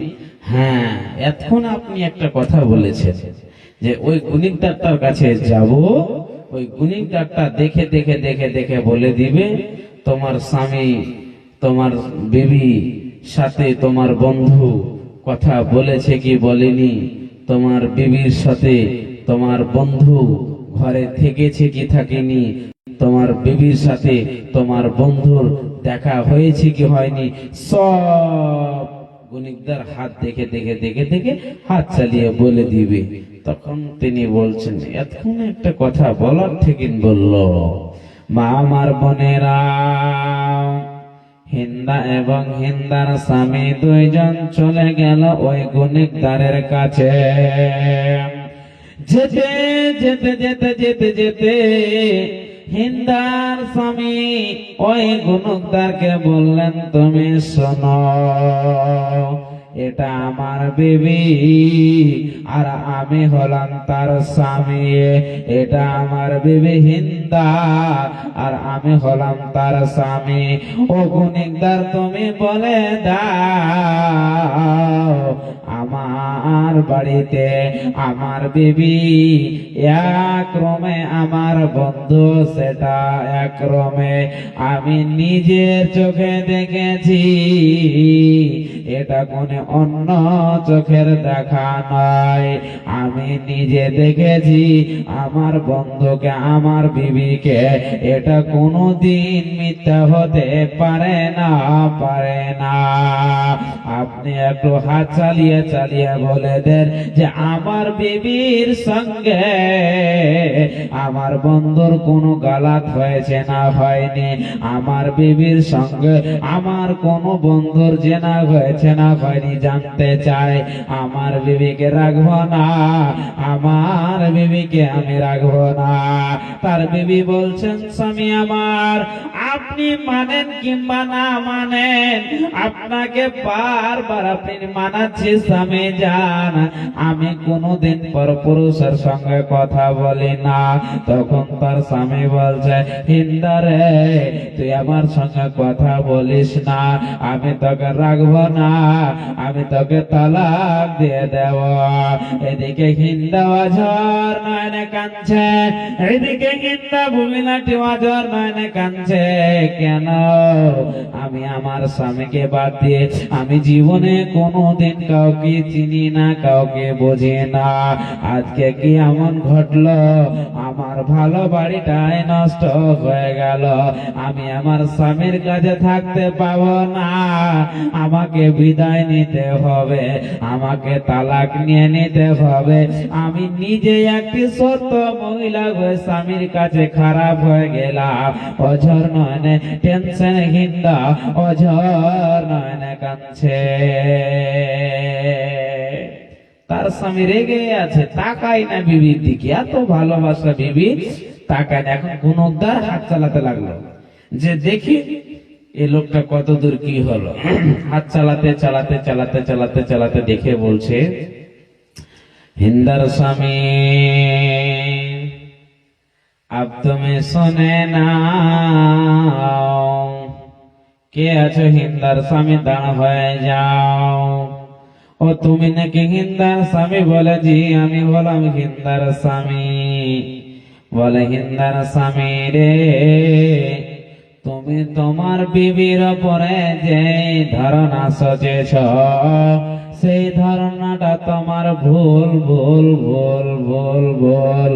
হ্যাঁ, এতক্ষণ আপনি একটা কথা বলেছেন যে ওই গুণিকদারটার কাছে যাব, ওই গুণিকদারটা দেখে দেখে দেখে দেখে বলে দিবে তোমার স্বামী, তোমার বিবি সাথে তোমার বন্ধু কথা বলেছে কি বলেনি, তোমার বিবির সাথে তোমার বন্ধু ঘরে থেকেছে কি থাকেনি, তোমার বিবির সাথে তোমার বন্ধুর দেখা হয়েছে কি হয়নি, সব গুণিকদার হাত দেখে দেখে দেখে দেখে হাত চালিয়ে বলে দিবে। তখন তিনি বলছেন এতক্ষণ একটা কথা বলার থেকে বলল, মা আমার বোনেরা, হিন্দা এবং হিন্দার স্বামী দুইজন চলে গেল ওই গুণিকদারের কাছে। যেতে যেতে যেতে যেতে যেতে হিন্দার স্বামী ওই গুণিকদারকে বললেন, তুমি শোনো, এটা আমার বিবি আর আমি হলাম তার স্বামী, এটা আমার বিবি হিন্দা আর আমি হলাম তার স্বামী। ও গুণিকদার, তুমি বলে দাও আমার বাড়িতে আমার বিবি এক রুমে, আমার বন্ধু সেটা এক রুমে। আমি নিজের চোখে দেখেছি, এটা কোন অন্য চোখের দেখা নয়। আমি নিজে দেখেছি আমার বন্ধুকে, আমার বিবিকে, এটা কোনোদিন মিথ্যা হতে পারে না, পারে না। আপনি একটু হাত চালিয়ে চালিয়ে বলে দেন যে আমার বিবির সঙ্গে আমার বন্ধুর কোনো গালাত হয়েছে না হয়নি, আমার বিবির সঙ্গে আমার কোনো বন্ধুর জেনা হয়েছে না হয়নি, জানতে চাই। আমার বিবিকে রাখবো না, আমার বিবিকে আমি রাখবো না। তার বিবি বলছেন, স্বামী আমার, আপনি মানেন কিংবা না মানেন, আপনাকে বারবার আপনি মানাচ্ছি স্বামী জান, আমি কোনোদিন পরপুরুষের সঙ্গে কথা বলি না। তখন তার স্বামী বলছে, হিন্দারে তুই আমার সঙ্গে কথা বলিস না, আমি তোকে রাখবো না, আমি তোকে তালাক দিয়ে দেব। এদিকে হিন্দা অঝর নয়নে কাঁদছে, এদিকে হিন্দা ভূমিলাটি অঝর নয়নে কাঁদছে। কেন? আমি আমার স্বামীকে বাদ দিয়ে আমি জীবনে কোনোদিন কাউকে চিনি না, কাউকে বুঝি না। আজকে কি এমন ঘটলো, আমার ভালো বাড়িটাই নষ্ট হয়ে গেল। আমি আমার স্বামীর কাছে থাকতে পাবো না, আমাকে বিদায় নিতে হবে, আমাকে তালাক নিয়ে নিতে হবে। আমি নিজে একটি সত্য মহিলা হয়ে স্বামীর কাছে খারাপ হয়ে গেলাম। অঝর নয়নে টেনশন হিন্দা অঝর নয়নে কাঁদছে। তার স্বামী রেগে আছে, তাকাই না বিবির দিকে, এত ভালোবাসা বিবি, তাকায় না। এখন গুণকদার হাত চালাতে লাগলো যে দেখি এই লোকটা কত দূর কি হলো। হাত চালাতে চালাতে চালাতে চালাতে চালাতে দেখে বলছে, হিন্দার স্বামী আব তুমি শোনে না, কে আছো? হিন্দার স্বামী, দাঁড় হয়ে যাও। ও তুমি নাকি হিন্দার স্বামী? বলে জি, আমি হলাম হিন্দার স্বামী। বলে, হিন্দার স্বামী রে, তুমি তোমার বিবির উপরে যে ধারণা সচেছ, সেই ধারণাটা তোমার ভুল ভুল ভুল ভুল ভুল।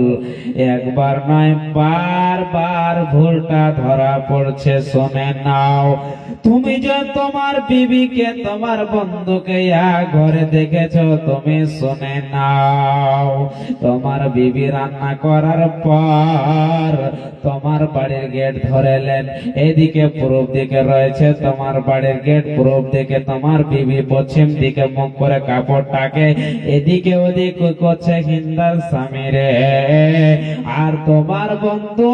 একবার নয়, বারবার ভুলটা ধরা পড়ছে, শুনে নাও। তুমি যে তোমার বিবিকে, তোমার বন্ধুকে এক ঘরে দেখেছ, তুমি শুনে নাও। তোমার বিবি রান্না করার পর তোমার বাড়ির গেট ধরেলেন, এদিকে পূর্ব দিকে রয়েছে তোমার বাড়ির গেট, পূর্ব দিকে তোমার বিবি পশ্চিম দিকে মুখ করে কাপড়টাকে এদিকে ওদিক করছে হিন্দার স্বামী রে। আর তোমার বন্ধু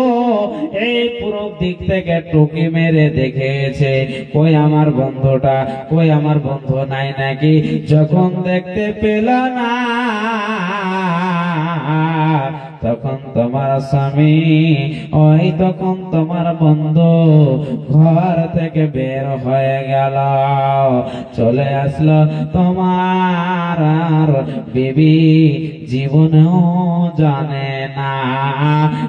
এই পূর্ব দিক থেকে টুকি মেরে দেখেছে, কই আমার বন্ধুটা, কই আমার বন্ধু নাই নাকি। যখন দেখতে পেল না, তখন তোমার স্বামী ওই তখন তোমার বন্ধু ঘর থেকে বের হয়ে গেল, চলে আসলো তোমার আর বিবি জীবনেও জানে না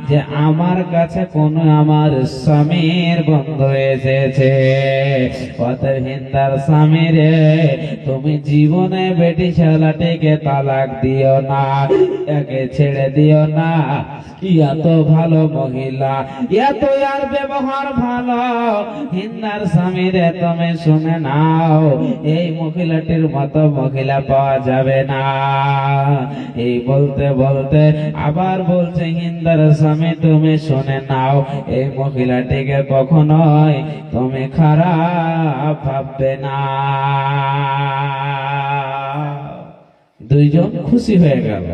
যে আমার কাছে কোন আমার স্বামীর বন্ধু এসেছে। অতএব হিন্দার স্বামী রে, তুমি জীবনে বেটি ছেলেটিকে তালাক দিও না, একে ছেড়ে দিও না। এত ভালো মহিলা, এত আর ব্যবহার ভালো। হিন্দার স্বামী রে, তুমি শুনে নাও, এই মহিলাটির মতো মহিলা পাওয়া যাবে না। এই বলতে বলতে আবার বলছে, হিন্দার স্বামী তুমি শুনে নাও, এই মহিলাটিকে কখনোই তুমি খারাপ ভাববে না। দুইজন খুশি হয়ে গেল,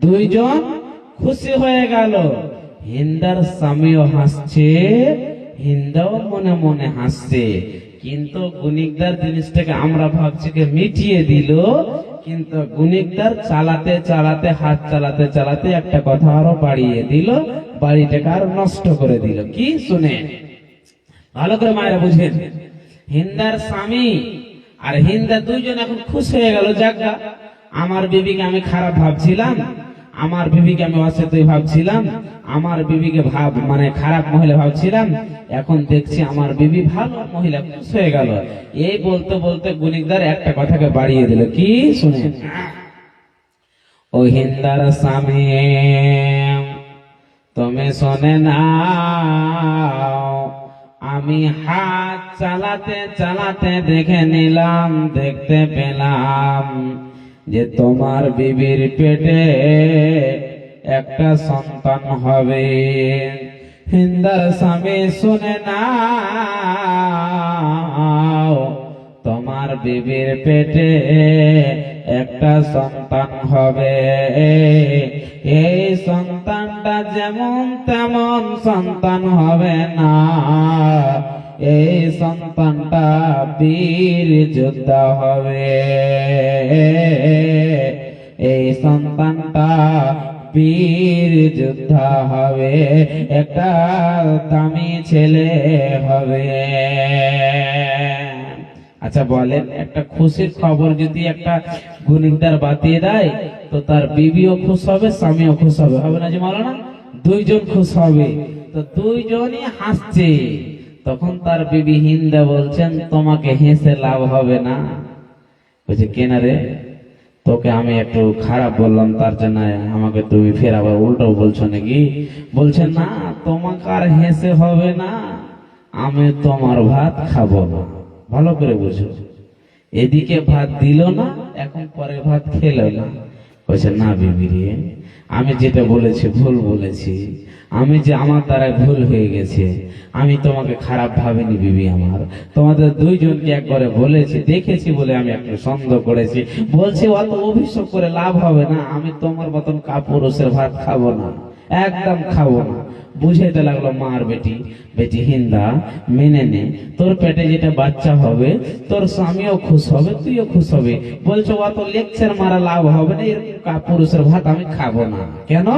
দুইজন খুশি হয়ে গেল। হিন্দার স্বামীও হাসছে, হিন্দাও মনে মনে হাসছে। কিন্তু গুণিকদার জিনিসটাকে আমরা ভাবছি যে মিটিয়ে দিল, কিন্তু গুণিকদার চালাতে চালাতে হাত চালাতে চালাতে একটা কথা আরো বাড়িয়ে দিল, বাড়িটাকে আরো নষ্ট করে দিল। কি শুনে ভালো করে মায়েরা বুঝেন, হিন্দার স্বামী আর হিন্দা দুইজন এখন খুশ হয়ে গেল। যাজ্ঞা, আমার বিবিকে আমি খারাপ ভাবছিলাম, আমার বিবিকে আমি অসুস্থ ভাবছিলাম, আমার বিবিকে মানে খারাপ মহিলা ভাবছিলাম, এখন দেখছি আমার বিবি ভালো মহিলা, খুশ হয়ে গেল। এই বলতে বলতে গুণিকদার একটা কথাকে বাড়িয়ে দিল। কি শুনে, ও হিন্দার স্বামী তুমি শোনে না, আমি হাত চালাতে চালাতে দেখে নিলাম, দেখতে পেলাম যে তোমার বিবির পেটে একটা সন্তান হবে। হিন্দার স্বামী শুনে না, তোমার বিবির পেটে একটা সন্তান হবে। এই সন্তানটা যেমন তেমন সন্তান হবে না, এই সন্তানটা বীর যোদ্ধা হবে। এই সন্তানটা বীর যোদ্ধা হবে, একটা দামি ছেলে হবে। আচ্ছা বলেন, একটা খুশির খবর যদি একটা গুণিকদার বাতিয়ে দেয়, তো তার বিবিও খুশ হবে, স্বামীও খুশ হবে, হবে না জি মাওলানা? দুইজন খুশ হবে। তো দুইজনই হাসছে। তখন তার বিবি হিন্দা বলছেন, তোমাকে হেসে লাভ হবে না। বলছে, কেন রে? তোকে আমি একটু খারাপ বললাম, তার জন্য আমাকে তুমি ফের আবার উল্টো বলছো নাকি? বলছে, না, তোমাকে আর হেসে হবে না, আমি তোমার ভাত খাবো না। ভালো করে বুঝো, এদিকে ভাত দিল না, এখন পরে ভাত খেলো না। বলছে, না বিবি রে, আমি যেটা বলেছি ভুল বলেছি, আমি যে আমার দ্বারা ভুল হয়ে গেছে, আমি তোমাকে খারাপ ভাবিনি বিবি আমার, তোমাদের দুইজনকে একবারে বলেছি, দেখেছি বলে আমি একটু সন্দেহ করেছি। বলছি অত অভিযোগ করে লাভ হবে না, আমি তোমার মতন কাপুরুষের ভাত খাবো না, একদম খাবো না। বুঝাইতে লাগলো, মার বেটি, বেটি হিন্দা মেনে নে, তোর পেটে যেটা বাচ্চা হবে, তোর স্বামীও খুশ হবে, তুইও খুশ হবে। বলছো অত লেকচার মারা লাভ হবে না, এরকম কাপুরুষের ভাত আমি খাবো না। কেন?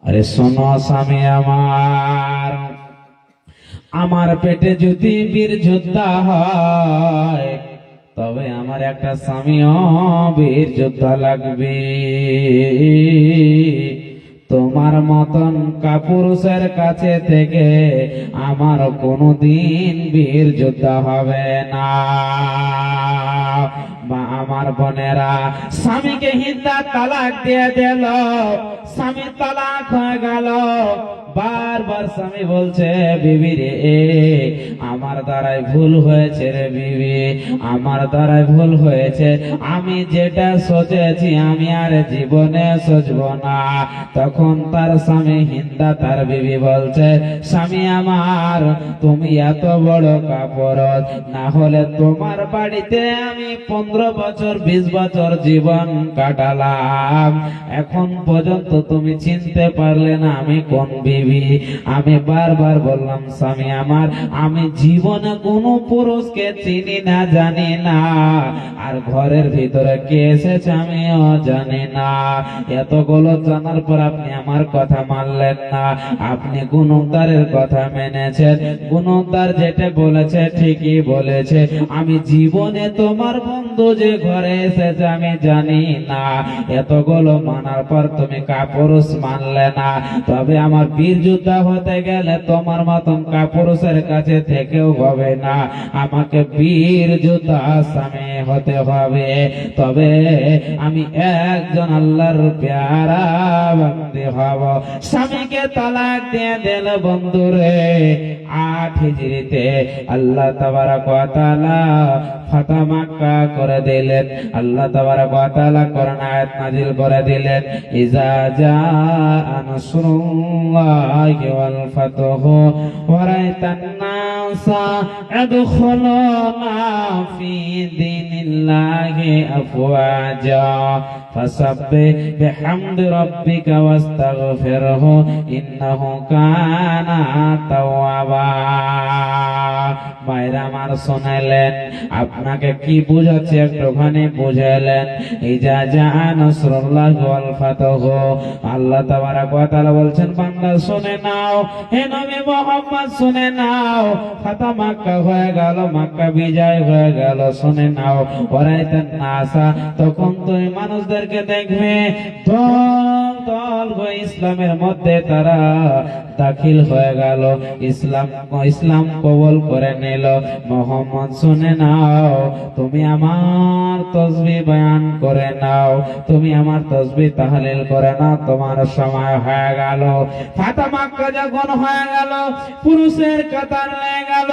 আরে শোনো স্বামী আমার, আমার পেটে যদি বীর যোদ্ধা হয়, তবে আমার একটা স্বামীও বীর যোদ্ধা লাগবে। তোমার মতন কাপুরুষের কাছে থেকে আমার কোনদিন বীর যোদ্ধা হবে না। আমার বোনেরা, স্বামীকে হিন্দা তালাক দিয়ে দিল, স্বামী তালাক হয়ে গেল। বারবার স্বামী বলছে, বিবি রে, আমার দ্বারাই ভুল হয়েছে রে বিবি, আমার দ্বারাই ভুল হয়েছে, আমি যেটা সোচেছি আমি আর জীবনে সোচব না। তখন তার স্বামী হিন্দা তার বিবি বলছে, স্বামী আমার, তুমি এত বড় কাপুরুষ, না হলে তোমার বাড়িতে আমি 15 বছর 20 বছর জীবন কাটালাম, এখন পর্যন্ত তুমি চিনতে পারলে না আমি কোন বিবি। আমি বারবার বললাম স্বামী আমার, আমি জীবনে কোনো পুরুষকে চিনি না, জানি না, আর ঘরের ভিতরে কে এসেছে আমিও জানি না। এতগুলো জানার পর আপনি আমার কথা মানলেন না, আপনি গুণদারের কথা মেনেছেন। গুণদার যেটা বলেছে ঠিকই বলেছে, আমি জীবনে তোমার বন্ধু যে ঘরে এসেছে আমি জানি না। এতগুলো মানার পর তুমি কাপুরুষ মানলে না, তবে আমার বীর যোদ্ধা হতে গেলে তোমার মতন কাপুরুষের কাছে থেকেও হবে না, আমাকে বীর যোদ্ধা স্বামী হতে হবে, তবে আমি একজন আল্লাহর প্যারা বান্দি হব। স্বামীকে তালাক দিয়ে দিল বন্ধুরে 8 হিজরিতে আল্লাহ তাবারক ওয়া তাআলা ফাতহ মক্কা করে দিলেন। আল্লাহ তাবারক ওয়া তাআলা কোরআন আয়াত নাযিল করে দিলেন, ইজা জাআ নাসরুল্লাহি ওয়াল ফাতহু ওয়া রাআইতান নাসা ইয়াদখুলুনা ফি দীনিল্লাহি আফওয়াজা ফাসাব্বিহ বিহামদি রাব্বিকা ওয়াস্তাগফিরহু ইন্নাহু কানা তাওয়াবা। মায়েরা আমার শুনলেন, আপনাকে কি বুঝাচ্ছে একটুখানি বুঝালেন। ইজা জাআ নাসরুল্লাহি ওয়াল ফাতহু, আল্লাহ তাবারক ওয়া তাআলা বলছেন বান্দা শুনে নাও, হে নবী মুহাম্মদ শুনে নাও, ফাতহ মক্কা হয়ে গেল, মক্কা বিজয় হয়ে গেল, শুনে নাও। ওয়ারাইতান নাসা, তখন তুমি মানুষদেরকে দেখবে দল দল হয়ে ইসলামের মধ্যে তারা দাখিল হয়ে গেল, ইসলাম কবুল করে নিল। মুহাম্মদ শুনে নাও, তুমি আমার তাসবিহ বয়ান করে নাও, তুমি আমার তাসবিহ তাহলিল করে নাও, তোমার সময় হয়ে গেল। ফাতহ মক্কা যখন হয়ে গেল, পুরুষের কাতার লেগে গেল,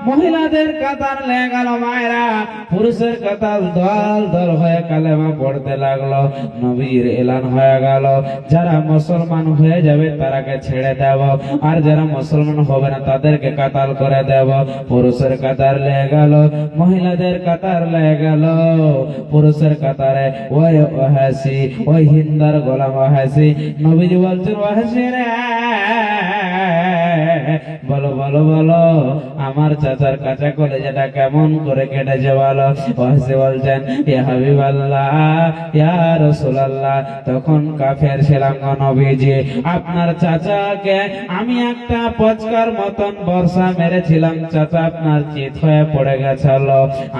মহিলাদের কাতার লেগে গেল। মায়েরা, পুরুষের কাতার দল দল হয়ে কালেমা পড়তে লাগলো। নবীর এলান হয়ে গেল, যারা মুসলমান হয়ে যাবে তারাকে ছেড়ে দেব, আর যারা মুসলমান হবে না তাদেরকে কাতাল করে দেব। পুরুষের কাতার লেগে গেল, মহিলাদের কাতার লেগে গেল। পুরুষের কাতারে ওই ওয়াহাসি, ওই হিন্দার গোলাম ওয়াহাসি। নবীজি বলছেন, ওয়াহাসি রে, বলো বলো বলো, আমার চাচার কাঁচা কলেজাটা কেমন করে কেটেছে বলো। ওয়াহাসি বলছেন, ইয়া হাবিবাল্লাহ, ইয়া রাসূলুল্লাহ, তখন কাফের ছিলাম গো নবীজি, আপনার চাচাকে আমি একটা পচকার মতন বর্ষা মেরেছিলাম, চাচা আপনার চিত হয়ে পড়ে গেছিল,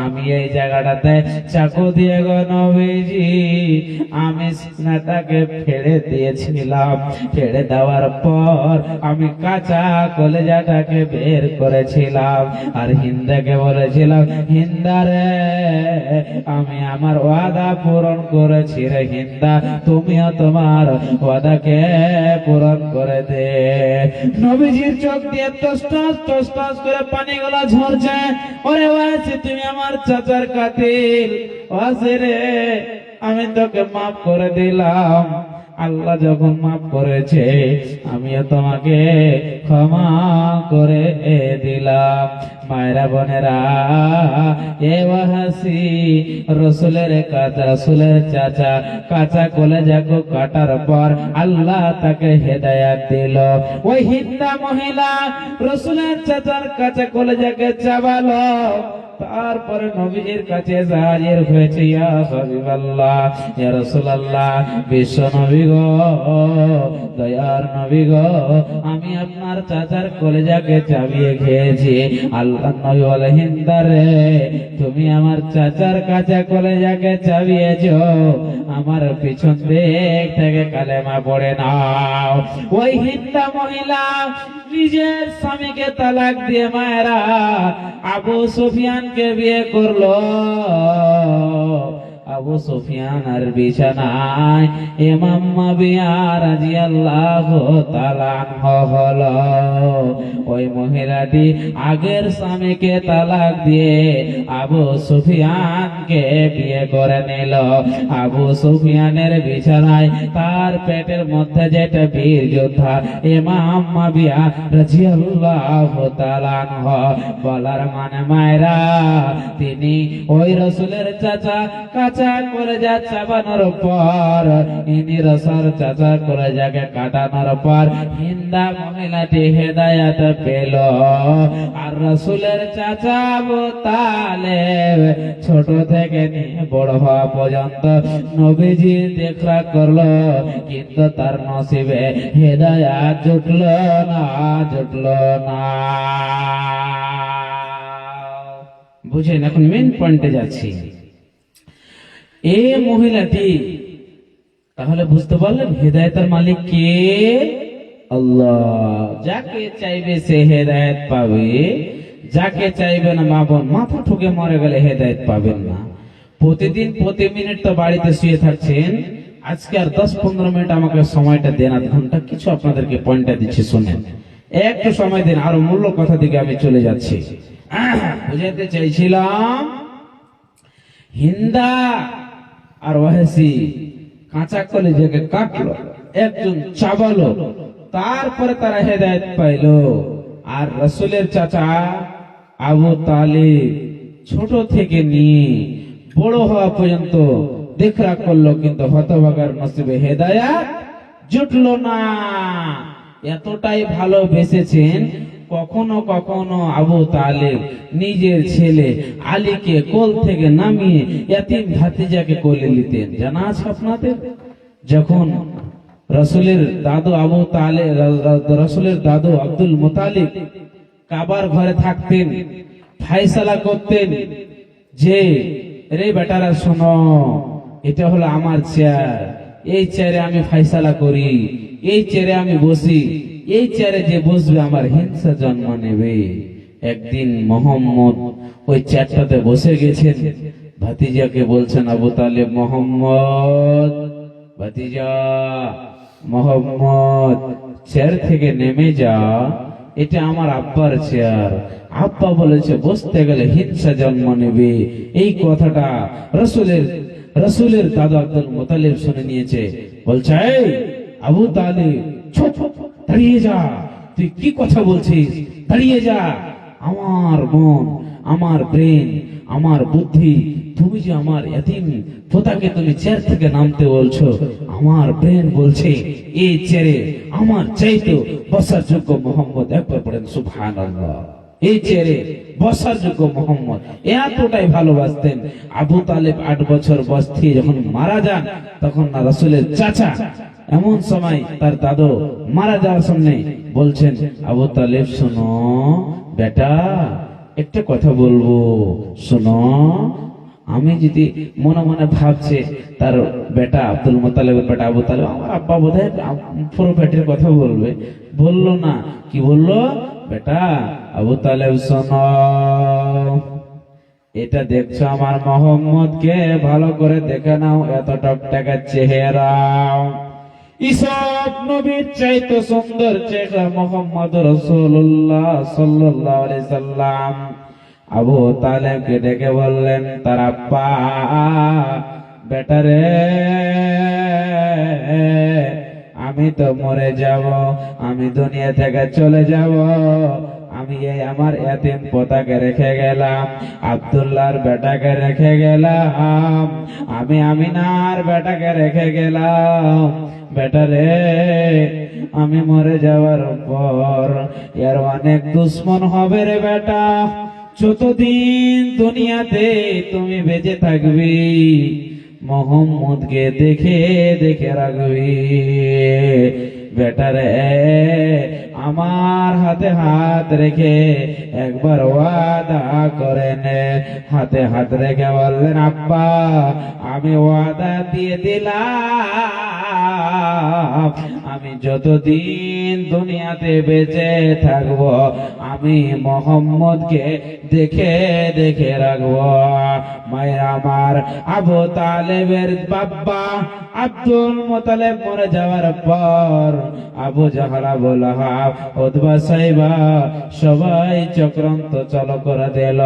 আমি এই জায়গাটাতে চাকু দিয়ে গো নবীজি আমি সিনাটাকে ফেড়ে দিয়েছিলাম, ফেড়ে দেওয়ার পর আমি কাঁচা কলেজাটাকে বের করেছিলাম, আর হিন্দাকে বলেছিলাম, হিন্দারে আমি আমার ওয়াদা পূরণ করেছি রে হিন্দা, তুমিও তোমার ওয়াদাকে পূরণ করে দে। নবীজির চোখ দিয়ে টস টস টস টস করে পানিগুলো ঝরছে। ওরে ওয়াসি, তুমি আমার চাচার কাতিল, ওয়াসি রে আমি তোকে মাফ করে দিলাম, আল্লাহ যখন মাফ করেছে আমিও তোমাকে ক্ষমা করে দিলাম। মায়েরা বোনেরা, এ ওয়াহাসি রাসূলের কাঁচা, রাসূলের চাচা কাঁচা কলেজাকে কাটার পর আল্লাহ তাকে হেদায়েত দিল। ওই হিন্দা মহিলা রাসূলের চাচার কাঁচা কলেজাকে চাবালো, তারপরে নবীর কাছে হাজির হয়েছে, ইয়া হাবিবাল্লাহ, ইয়া রাসূলুল্লাহ, বিশ্ব নবী গো, দয়ার নবী গো, আমি আপনার চাচার কলেজাকে চাবিয়ে খেয়েছি। আল্লাহ নবী বলে, হিন্দারে তুমি আমার চাচার কাঁচা কলেজাকে চাবিয়েছো, আমার পিছন দিক থেকে কালেমা পড়ে নাও। ওই হিন্দা মহিলা নিজের স্বামীকে তালাক দিয়ে মায়েরা আবু সুফিয়ানকে বিয়ে করলো। আবু সুফিয়ানের বিছানায় ইমাম মাবিয়া রাদিয়াল্লাহু তাআলা আনহু হলো। ওই মহিলা মহিলাটি আগের স্বামীকে তালাক দিয়ে আবু সুফিয়ানকে বিয়ে করে নিল। আবু সুফিয়ানের বিছানায় তার পেটের মধ্যে যেটা বীর যোদ্ধা ইমাম মাবিয়া রাদিয়াল্লাহু তাআলা আনহু, বলার মানে মায়েরা তিনি ওই রাসূলের চাচা কাঁচা কলেজা চাবানোর পর, ইনি রাসূল চাচা কলেজাকে কাটানোর পর হিন্দা মহিলাটি হেদায়েত পেল। আর রাসূলের চাচা আবু তালেব ছোট থেকে নিয়ে বড় হওয়া পর্যন্ত নবীজি দেখা করলো, কিন্তু তার নসিবে হেদায়েত জুটলো না। বুঝেন? এখন মেন পয়েন্টে যাচ্ছি। এই মহিলাটি তাহলে বুঝতে পারলেন হেদায়েতের মালিক কে? আল্লাহ। যাকে চাইবে সে হেদায়েত পাবে, যাকে চাইবে না মাথা ঠুকে মরে গেলে হেদায়েত পাবেন না। প্রতিদিন প্রতি মিনিট তো বাড়িতে শুয়ে থাকছেন, আজকে আর 10-15 মিনিট আমাকে সময়টা দেন, আধ ঘন্টা কিছু আপনাদেরকে পয়েন্টটা দিচ্ছি, শুনেন। একটু সময় দিন, আরো মূল্য কথা দিকে আমি চলে যাচ্ছি। বুঝাতে চাইছিলাম হিন্দা আর ওয়াহেসি কাঁচা কলেজাকে কাটলো, একজন চাবালো, তারপরে তারা হেদায়েত পাইলো। আর রাসূলের চাচা আবু তালিব ছোট থেকে নিয়ে বড় হওয়া পর্যন্ত দেখা করলো, কিন্তু হতভাগার নসিবে হেদায়েত জুটলো না। এতটাই ভালোবেসেছেন, কখনো কখনো আবু তালেব নিজের ছেলে আলীকে কোল থেকে নামিয়ে ইয়াতিম ভাতিজাকে কোলে নিতেন। জানা আছে আপনাদের? যখন রাসূলের দাদু আবু তালেব, রাসূলের দাদু আব্দুল মুতালিব কাবার ঘরে থাকতেন, ফায়সালা করতেন যে রে বেটারা শোনো, এটা হলো আমার চেয়ার, এই চেয়ারে আমি ফায়সালা করি, এই চেয়ারে আমি বসি, এই চেয়ারে যে বসবে আমার হিংসা জন্ম নেবে। একদিন মোহাম্মদ ওই চেয়ারটাতে বসে গেছেন, ভাতিজাকে বলছেন আবু তালেব, মোহাম্মদ, ভাতিজা মোহাম্মদ চেয়ার থেকে নেমে যা, এটা আমার আব্বার চেয়ার, আব্বা বলেছে বসতে গেলে হিংসা জন্ম নেবে। এই কথাটা রাসূলের দাদা আব্দুল মুতালিব শুনে নিয়েছে। বলছে, এই আবু তালেব, দাঁড়িয়ে যা, তুই কি কথা বলছিস? দাঁড়িয়ে যা, আমার মন, আমার ব্রেন, আমার বুদ্ধি, তুমি যে আমার এতিম পোতাকে তুমি চেয়ার থেকে নামতে বলছো, আমার ব্রেন বলছে এই চেয়ারে আমার চাইতো বসার যোগ্য মোহাম্মদ। একবার পড়েন সুবহানাল্লাহ। এই চেয়ারে বসার যোগ্য মোহাম্মদ। এতটাই ভালোবাসতেন। আবু তালেব 8 বছর বয়স থেকে যখন মারা যান, তখন না রাসূলের চাচা এমন সময় তার দাদু মারা যাওয়ার সামনে বলছেন, আবু তালেব শোনো বেটা, একটা কথা বলবো, শোনো। আমি যদি মনে মনে ভাবছে তার বেটা আব্দুল মুতালিবের বেটা আবু তালেব, আমার আব্বা বোধহয় পুরো পেটের কথা বলবে, বললো না। কি বললো? বেটা আবু তালেব শোনো, এটা দেখছো আমার মোহাম্মদকে, ভালো করে দেখে নাও, এত টকটকা চেহারা, ঈসব নবীর চাইতে সুন্দর চেহারা মুহাম্মদ রাসূলুল্লাহ সাল্লাল্লাহু আলাইহি সাল্লাম। আবু তালেবকে ডেকে বললেন তার আব্বা, বেটারে আমি তো মরে যাব, আমি দুনিয়া থেকে চলে যাব, আমি এই আমার এতিম পোতাকে রেখে গেলাম, আব্দুল্লাহর বেটাকে রেখে গেলাম, আমি আমিনার বেটাকে রেখে গেলাম। বেটারে আমি মরে যাওয়ার পর এর অনেক দুশ্মন হবে রে বেটা, যতদিন দুনিয়াতে তুমি বেঁচে থাকবি মোহাম্মদকে দেখে দেখে রাখবি। বেটারে আমার হাতে হাত রেখে একবার ওয়াদা করে নে। হাতে হাত রেখে বললেন, আব্বা আমি ওয়াদা দিয়ে দিলাম, আমি যতদিন দুনিয়াতে বেঁচে থাকব আমি মোহাম্মদকে দেখে দেখে রাখব। মায়ের আমার আবু তালেবের বাবা আব্দুল মুতালিব মরে যাওয়ার পর আবু জাহল আবু লাহাব উতবা সাইবা সবাই চক্রান্ত চালু করে দিল।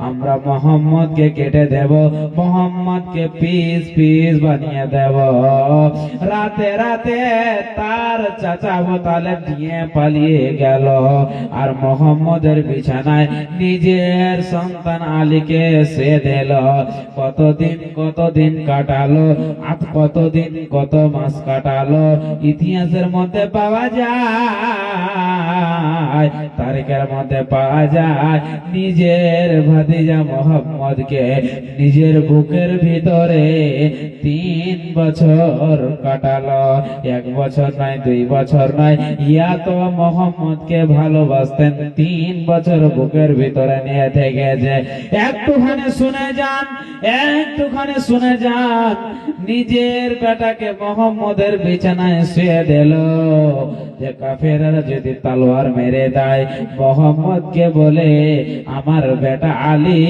আমরা মোহাম্মদকে কেটে দেব, মোহাম্মদকে পিস পিস বানিয়ে দেব। রাতে রাতে তার চাচা আবু তালেব নিয়ে পালিয়ে গেল, আর মোহাম্মদের বিছানায় নিজের সন্তান আলীকে সে দিল। কতদিন কাটালো, কতদিন কত মাস কাটালো, ইতিহাসের মধ্যে পাওয়া যায়, তারিখের মধ্যে পাওয়া যায়, নিজের ভাতিজা মোহাম্মদকে নিজের বুকের ভিতরে 3 বছর কাটালো। 1 বছর নয়, 2 বছর নয়, ইয়া তো মোহাম্মদকে ভালোবাসতেন, 3 বছর বুকের ভিতরে নিয়ে থেকেছে। একটুখানি শুনে যান, একটুখানি শুনে যান। নিজের বেটাকে মোহাম্মদের বিছানায় শুয়ে দিল যে কাফেররা যদি তলোয়ার মেরে দেয় মোহাম্মদকে বলে আমার বেটা আলী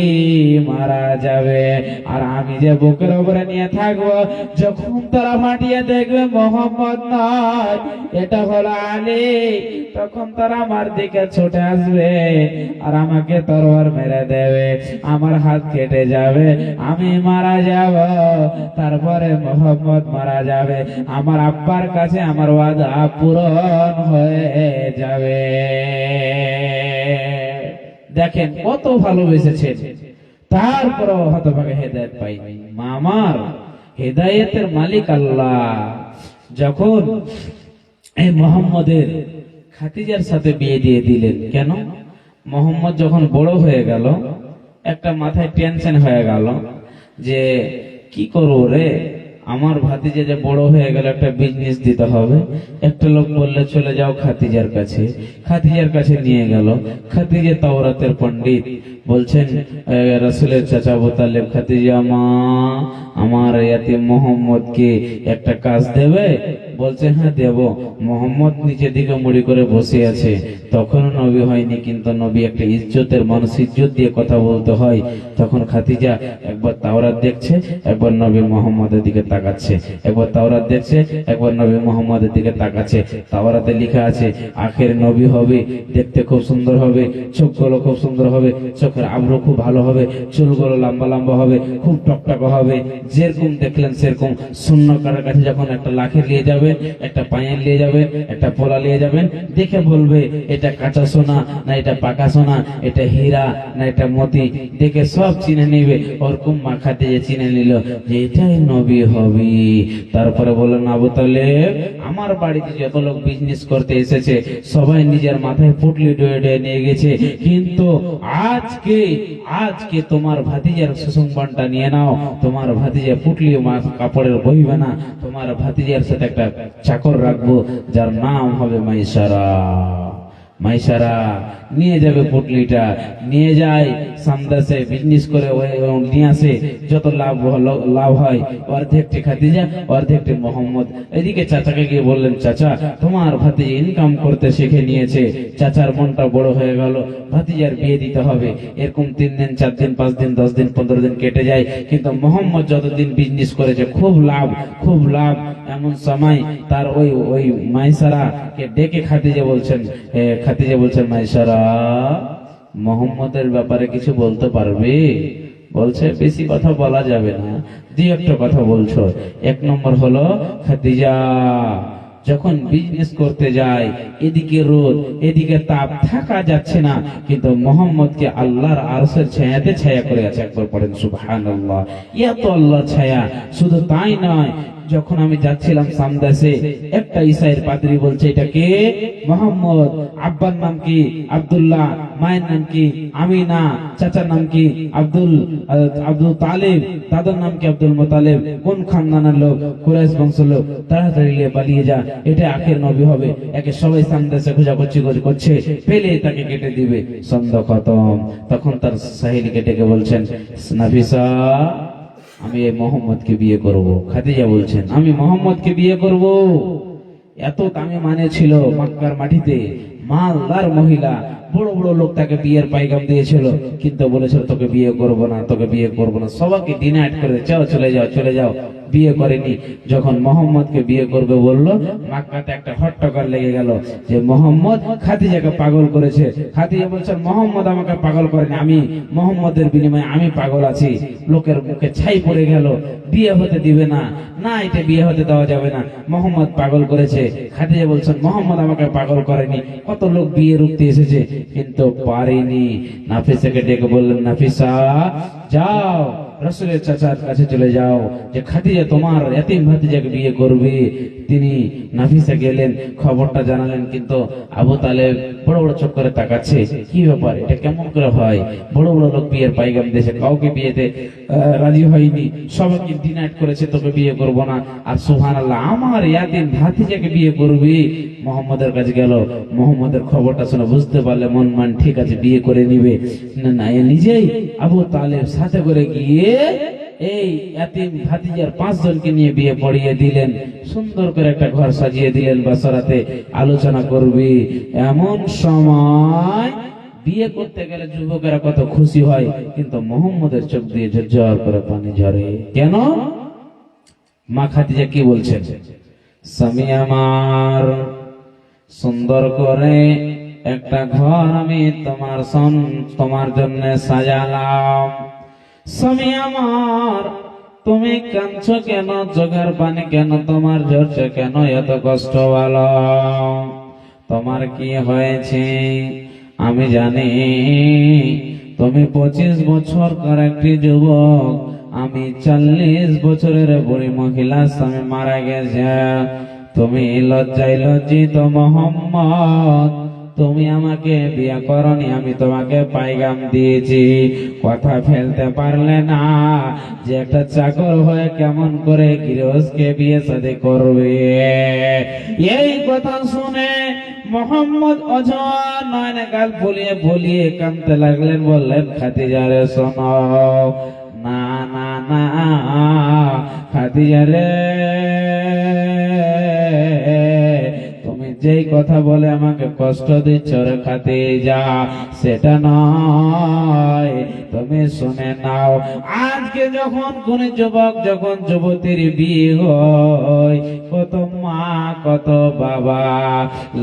মারা যাবে, আর আমি যে বুকের উপরে নিয়ে থাকবো, যখন তারা ফাটিয়ে দেখবে মোহাম্মদ নয়, এটা হলো আলী, তখন তারা আমার দিকে ছুটে আসবে আর আমাকে তলোয়ার মেরে দেবে, আমার হাত কেটে যাবে, আমি মারা যাব, তারপরে মোহাম্মদ মারা যাবে, আমার আব্বার কাছে আমার ওয়াদা পূরণ হয়ে যাবে। দেখেন কত ভালোবেসেছে, তারপরও হতভাগে হেদায়েত পাইনি। মামার হেদায়েতের মালিক আল্লাহ যখন এই মোহাম্মদের খাদিজার সাথে বিয়ে দিয়ে দিলেন, কেন? মোহাম্মদ যখন বড় হয়ে গেল, একটা মাথায় টেনশন হয়ে গেল যে কি করবো রে, আমার ভাতিজা যে বড় হয়ে গেল, একটা বিজনেস দিতে হবে। একটা লোক বললে চলে যাও খাদিজার কাছে, খাদিজার কাছে নিয়ে গেল। খাদিজা তাওরাতের পণ্ডিত, বলছেন রাসূলের চাচা আবু তালেব, খাদিজা মা আমার ইয়াতিম মোহাম্মদকে একটা কাজ দেবে? বলছে হ্যাঁ দেব। মোহাম্মদ নিচের দিকে মুড়ি করে বসে আছে, তখনও নবী হয়নি, কিন্তু নবী একটা ইজ্জতের মানুষ, ইজ্জত দিয়ে কথা বলতে হয়। তখন খাদিজা একবার তাওরাত দেখছে, একবার নবী মোহাম্মদের দিকে তাকাচ্ছে, একবার তাওরাত দেখছে, একবার নবী মোহাম্মদের দিকে তাকাচ্ছে। তাওরাতে লেখা আছে আখের নবী হবে, দেখতে খুব সুন্দর হবে, চোখগুলো খুব সুন্দর হবে, চোখের আব্রু খুব ভালো হবে, চুলগুলো লম্বা লম্বা হবে, খুব টকটকা হবে, যেরকম দেখলেন সেরকম। শূন্যকারের কাছে যখন একটা লাখের নিয়ে যাবেন, একটা পায়ের নিয়ে যাবেন, একটা পোলা নিয়ে যাবেন, দেখে বলবে এটা কাঁচা সোনা না এটা পাকা সোনা, এটা হীরা না এটা মতি, দেখে সব চিনে নিবে। ওরকম মাখা দিয়ে চিনে নিল যে এটাই নবী হবে। তারপরে বললেন আবু তালেব, আমার বাড়িতে যত লোক বিজনেস করতে এসেছে সবাই নিজের মাথায় পুটলি ডয়ে ডয়ে নিয়ে গেছে, কিন্তু আজকে তোমার ভাতিজার সুসংবাদটা নিয়ে নাও। তোমার ভাতিজা পুটলি কাপড়ের বইবে না, তোমার ভাতিজার সাথে একটা চাকর রাখবো যার নাম হবে মাইসারা। মাইসারা নিয়ে যাবে পুটলিটা, নিয়ে যায় সামদাসে বিজনেস করে নিয়ে আসে, যত লাভ হয় অর্ধেকটি খাদিজা অর্ধেকটি মোহাম্মদ। এদিকে চাচাকে গিয়ে বললেন চাচা তোমার ভাতিজা ইনকাম করতে শিখে নিয়েছে। চাচার মনটা বড় হয়ে গেল, ভাতিজার বিয়ে দিতে হবে। এরকম 3 দিন 4 দিন 5 দিন 10 দিন 15 দিন কেটে যায়, কিন্তু মোহাম্মদ যতদিন বিজনেস করেছে খুব লাভ খুব লাভ। এমন সময় তার ওই মাইসারা কে ডেকে খাদিজা বলছেন মাইসারা মোহাম্মদের ব্যাপারে কিছু বলতে পারবে? বলছে বেশি কথা বলা যাবে না, 2-1টা কথা বলছো। 1 নম্বর হলো খাদিজা যখন বিজনেস করতে যায়, এদিকে রোদ এদিকে তাপ, থাকা যাচ্ছে না, কিন্তু মোহাম্মদকে আল্লাহর আরশের ছায়াতে ছায়া করে আছে। একবার পড়েন সুবহানাল্লাহ, ইয়া তো আল্লাহর ছায়া। শুধু তাই নয়, যখন আমি যাচ্ছিলাম সামদাসে, একটা ইসাইয়ের পাদ্রী বলছে এটা কে? মোহাম্মদ। আব্বার নাম কি? আব্দুল্লাহ। মায়ের নাম কি? আমিনা। চাচার নাম কি? আব্দুল তালিব। দাদার নাম কি? আব্দুল মুতালিব। কোন খানদানের লোক? কুরাইশ বংশের লোক। তাড়াতাড়ি পালিয়ে যা, এটা আখের নবী হবে। একে সবাই সামদাসে খোঁজাখুঁজি করছে, পেলে তাকে কেটে দিবে। সন্ধ্যা খতম। তখন তার সাহেলিকে ডেকে বলছেন নাফিসা আমি এই মোহাম্মদকে বিয়ে করব। খাদিজা বলছেন আমি মোহাম্মদকে বিয়ে করব। এত দামি মানে ছিল মক্কার মাটিতে, মালদার মহিলা, বড় বড় লোক তাকে বিয়ের পাইগাম দিয়েছিল, কিন্তু বলেছিল তোকে বিয়ে করবো না, তোকে বিয়ে করবো না, সবাইকে ডিনাইট করে চাও চলে যাও চলে যাও, বিয়ে করেনি। যখন মোহাম্মদকে বিয়ে করবে বললো, মক্কাতে একটা হট্টগোল লেগে গেল যে মোহাম্মদ খাদিজাকে পাগল করেছে। খাদিজা বলছেন মোহাম্মদ আমাকে পাগল করেনি, আমি মোহাম্মদের বিনিময়ে আমি পাগল আছি। লোকের মুখে ছাই পড়ে গেল, বিয়ে হতে দিবে না, না এটা বিয়ে হতে দেওয়া যাবে না, মোহাম্মদ পাগল করেছে। খাদিজা বলছেন মোহাম্মদ আমাকে পাগল করেনি, কত লোক বিয়ে রুখতে এসেছে কিন্তু পারেনি। নাফিসাকে ডেকে বললেন, নাফিসা যাও রাসূলের চাচার কাছে চলে যাও যে খাদিজা তোমার এতিম ভাতিজাকে বিয়ে করবে। তিনি নাফিসা গেলেন, খবরটা জানালেন, কিন্তু আবু তালেব বড় বড় চোখ করে তাকাচ্ছে, কি ব্যাপার, এটা কেমন করে হয়? বড় বড় লোক বিয়ের পাইগাম দিয়েছে, কাউকে বিয়েতে রাজি হয়নি, সবাইকে ডিনাইট করেছে তোকে বিয়ে করব না, আর সুবহানাল্লাহ আমার এতিম ভাতিজাকে বিয়ে করবি। মোহাম্মদের কাছে গেল, মোহাম্মদের খবরটা শুনে বুঝতে পারলে মন মান ঠিক আছে, বিয়ে করে নিবে। না এ নিজেই আবু তালেব সাথে করে গিয়ে এই এতিম ভাতিজার 5 জনকে নিয়ে বিয়ে পড়িয়ে দিলেন। সুন্দর করে একটা ঘর সাজিয়ে দিলেন, বাসরাতে আলোচনা করবি। এমন সময় বিয়ে করতে গেলে যুবকেরা কত খুশি হয়, কিন্তু মোহাম্মদের চোখ দিয়ে ঝরঝর করে পানি ঝরে। কেন? মা খাদিজা কি বলছেন, স্বামী আমার সুন্দর করে একটা ঘর আমি তোমার জন্য সাজালাম। স্বামী আমার তুমি কাঁদছো কেন, চোখের পানি কেন তোমার ঝরছে কেন, এত কষ্ট বলো, তোমার কি হয়েছে? আমি জানি তুমি 25 বছরকার একটি যুবক, আমি 40 বছরের বুড়ি মহিলা, স্বামী মারা গেছে। তুমি লজ্জায় লজ্জিত মোহাম্মদ, তুমি আমাকে বিয়ে করনি, আমি তোমাকে পাইগাম দিয়েছি, কথা ফেলতে পারলে না যে একটা চাকর হয়ে কেমন করে গৃহস্থকে বিয়ে শাদী করবে। এই কথা শুনে মোহাম্মদ অঝর নয়নে গাল ফুলিয়ে ফুলিয়ে কাঁদতে লাগলেন। বললেন, খাদিজা রে শোনো, না না না খাদিজা রে, তুমি যেই কথা বলে আমাকে কষ্ট দিচ্ছ রে খাদিজা, সেটা নয়, তুমি শুনে নাও। আজকে যখন কোন যুবক, যখন যুবতীর বিয়ে হয়, কত মা কত বাবা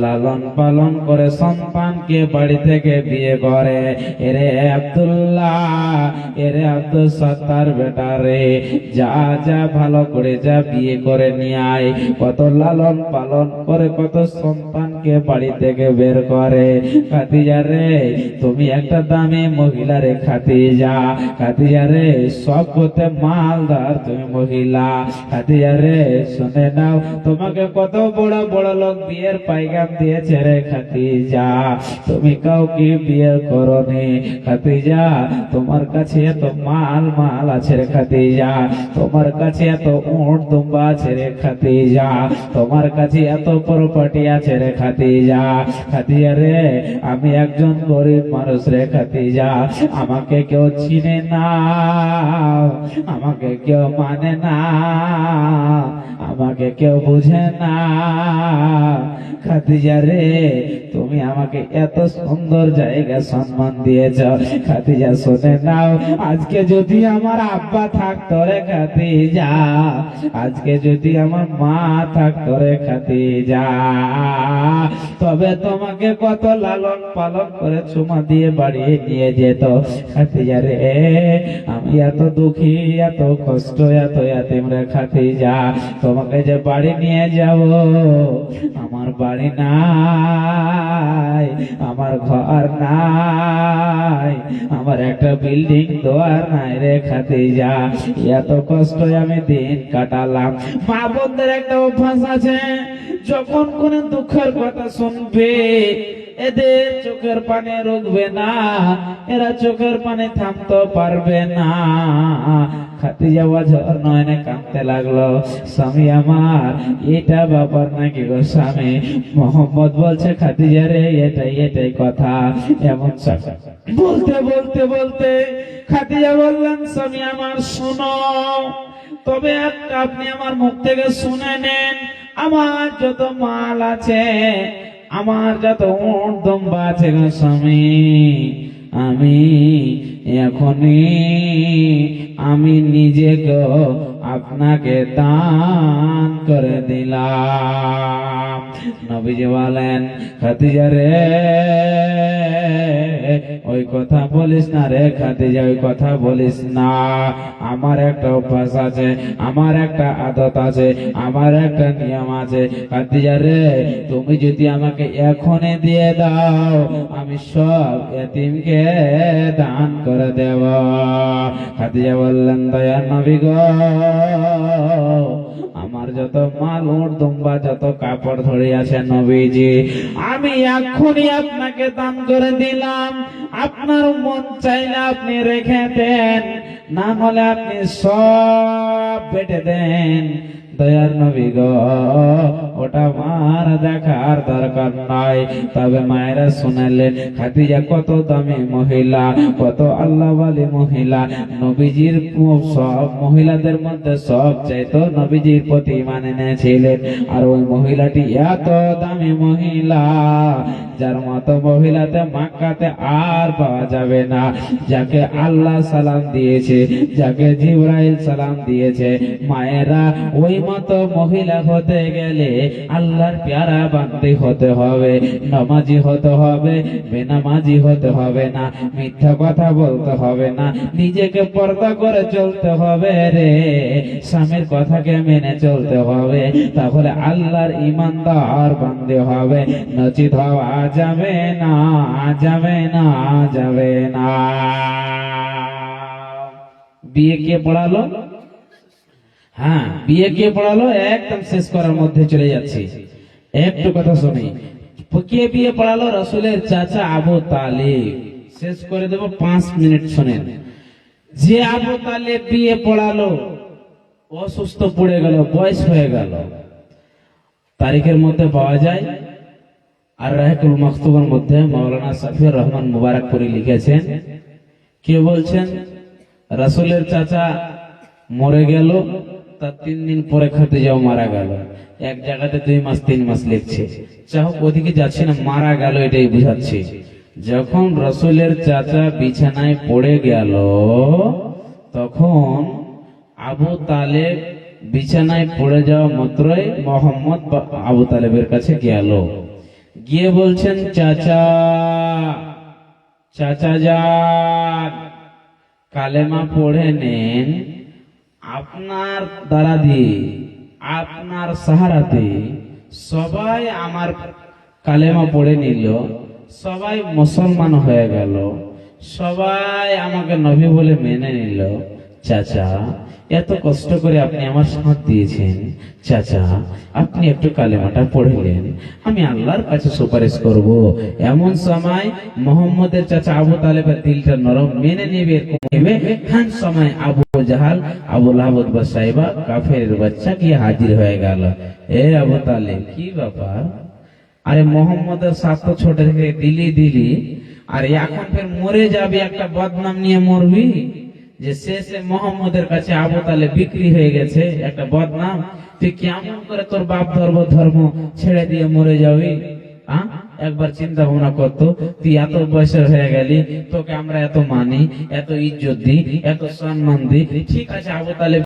লালন পালন করে সন্তানকে বাড়ি থেকে বিয়ে করে। এরে আব্দুল্লাহ, এরে আব্দুল সত্তার বেটা রে, যা যা ভালো করে যা বিয়ে করে নিয়ে আয়। কত লালন পালন করে কত সন্তানকে বাড়ি থেকে বের করে। খাদিজা রে তুমি একটা দামি মহিলা রে খাদিজা, খাদিজা রে সব করতে মালদার তুমি মহিলা। খাদিজা রে শুনে নাও, তোমাকে কত বড় বড় লোক বিয়ের পাইগাম দিয়েছে রে খাদিজা, তুমি কাউকে বিয়ে করনি। খাদিজা তোমার কাছে এত মাল মাল আছে রে খাদিজা, তোমার কাছে এত উট দুম্বা আছে রে খাদিজা, তোমার কাছে এত প্রপার্টি আছে রে খাদিজা। খাদিজা রে আমি একজন গরিব মানুষ রে খাদিজা, আমাকে কেউ চিনে না, আমাকে কেউ মানে না, আমাকে কেউ বুঝে না। খাদিজা রে তুমি আমাকে এত সুন্দর জায়গা সম্মান দিয়েছ। খাদিজা শুনে নাও, আজকে যদি আমার আব্বা থাকতো রে খাদিজা, আজকে যদি আমার মা থাকতো রে খাদিজা, তবে তোমাকে কত লালন পালন করে চুমা দিয়ে বাড়িয়ে নিয়ে যেত। খাদিজা রে আমি এত দুঃখী, এত কষ্ট, এত এতিম রে খাদিজা, তোমাকে যে বাড়ি নিয়ে যাব, আমার বাড়ি নাই, আমার ঘর নাই, আমার একটা বিল্ডিং দোয়ার নাই রে খাদিজা, এত কষ্ট আমি দিন কাটালাম। মা বোনদের একটা অভ্যাস আছে, যখন কোন দুঃখের কথা শুনবে এদের চোখের পানি রুকবে না, এরা চোখের পানি থামতে পারবে না। খাদিজা ওয়াজর নয়নে কাঁদতে লাগলো, স্বামী আমার এটা ব্যাপার নাকি গো স্বামী? মোহাম্মদ বলছে খাদিজা রে এটাই কথা। এমন বলতে বলতে বলতে খাদিজা বললেন, স্বামী আমার শোনো, তবে একটা আপনি আমার মুখ থেকে শুনে নেন, আমার যত মাল আছে আমার যত উট দম্বা আছে গো স্বামী, আমি এখনই আমি নিজেকে আপনাকে দান করে দিলাম। নবীজি বলেন, খাদিজা রে ওই কথা বলিস না রে খাদিজা, ওই কথা বলিস না। আমার একটা অভ্যাস আছে, আমার একটা আদত আছে, আমার একটা নিয়ম আছে। খাদিজা রে তুমি যদি আমাকে এখনই দিয়ে দাও, আমি সব এতিমকে দান করে দেব। খাদিজা বললেন, দয়ার নবী গো, আমার যত মাল উট দুম্বা যত কাপড় ধরে আছে নবীজি, আমি এখনই আপনাকে দান করে দিলাম। আপনার মন চাইলে আপনি রেখে দেন, না হলে আপনি সব বেটে দেন। দয়ার নবী গো, ওটা আমার দেখার দরকার নাই। তবে মায়েরা শুনালেন, খাদিজা কত দামি মহিলা, কত আল্লাহওয়ালি মহিলা। নবীজির সব মহিলাদের মধ্যে সব চাইতো নবীজির প্রতি ঈমান এনেছিলেন। আর ওই মহিলাটি এত দামি মহিলা, যার মতো মহিলাতে মক্কাতে আর পাওয়া যাবে না। যাকে আল্লাহ সালাম দিয়েছে, যাকে জিবরাইল সালাম দিয়েছে। মায়েরা ওই মতো মহিলা হতে গেলে আল্লাহর প্যারা বান্দি হতে হবে, নামাজি হতে হবে, বেনামাজি হতে হবে না, মিথ্যা কথা বলতে হবে না, নিজেকে পর্দা করে চলতে হবে রে, স্বামীর কথাকে মেনে চলতে হবে। তাহলে আল্লাহর ইমানদার বান্দি হবে, নচিত হওয়া যাবে না, যাবে না, যাবে না। বিয়ে কে পড়ালো? হ্যাঁ, বিয়ে কে পড়ালো? একদম শেষ করার মধ্যে চলে যাচ্ছি, একটু কথা শুনি। কে বিয়ে পড়ালো? রাসূলের চাচা আবু তালিব। শেষ করে দেব, 5 মিনিট শুনেন। যে আবু তালিব বিয়ে পড়ালো, অসুস্থ পড়ে গেল, বয়স হয়ে গেল। তারিখের মধ্যে পাওয়া যায়, আর রাহিকুল মাকতুবের মধ্যে মাওলানা সাফিউর রহমান মুবারকপুরি লিখেছেন। কে বলছেন? রাসূলের চাচা মরে গেল, তার 3 দিন পরে খাদিজাও মারা গেল। এক জায়গাতে 2 মাস 3 মাস লিখছে। চাহ ওদিকে যাচ্ছে না, মারা গেল এটাই বুঝাচ্ছে। যখন রাসূলের চাচা বিছানায় পড়ে গেল, তখন আবু তালেব বিছানায় পড়ে যাওয়া মাত্রই মোহাম্মদ আবু তালেবের কাছে গেল, গিয়ে বলছেন, চাচা, চাচা যান, কালেমা পড়ে নেন। আপনার দ্বারা দিয়ে, আপনার সাহারাতে সবাই আমার কালেমা পড়ে নিল, সবাই মুসলমান হয়ে গেল, সবাই আমাকে নবী বলে মেনে নিল। চাচা, এত কষ্ট করে আপনি আমার সাথ দিয়েছেন, চাচা আপনি একটু কালেমাটা পড়লেন, আমি আল্লাহর কাছে সুপারিশ করব। এমন সময় মোহাম্মদের চাচা আবু তালেবের দিলটা নরম, মেনে নেবে। খান সময় আবু জাহাল, আবু লাহাব বা সাইবা কাফেরের বাচ্চা গিয়ে হাজির হয়ে গেল। এ আবু তালেব, কি ব্যাপার? আরে মোহাম্মদের সাথ তো ছোট থেকে দিলি, আর এখন ফের মরে যাবি, একটা বদনাম নিয়ে মরবি যে শেষে মোহাম্মদের কাছে আবু তালেব বিক্রি হয়ে গেছে, একটা বদনাম। তুই কেমন করে তোর বাপ ধর্ম ছেড়ে দিয়ে মরে যাবি? একবার চিন্তা ভাবনা করতো। তুই এত বয়সের হয়ে গেলি, তোকে আমরা এত মানি, এত ইজ্জত দিই, এত সম্মান দিই, ঠিক আছে আবু তালেব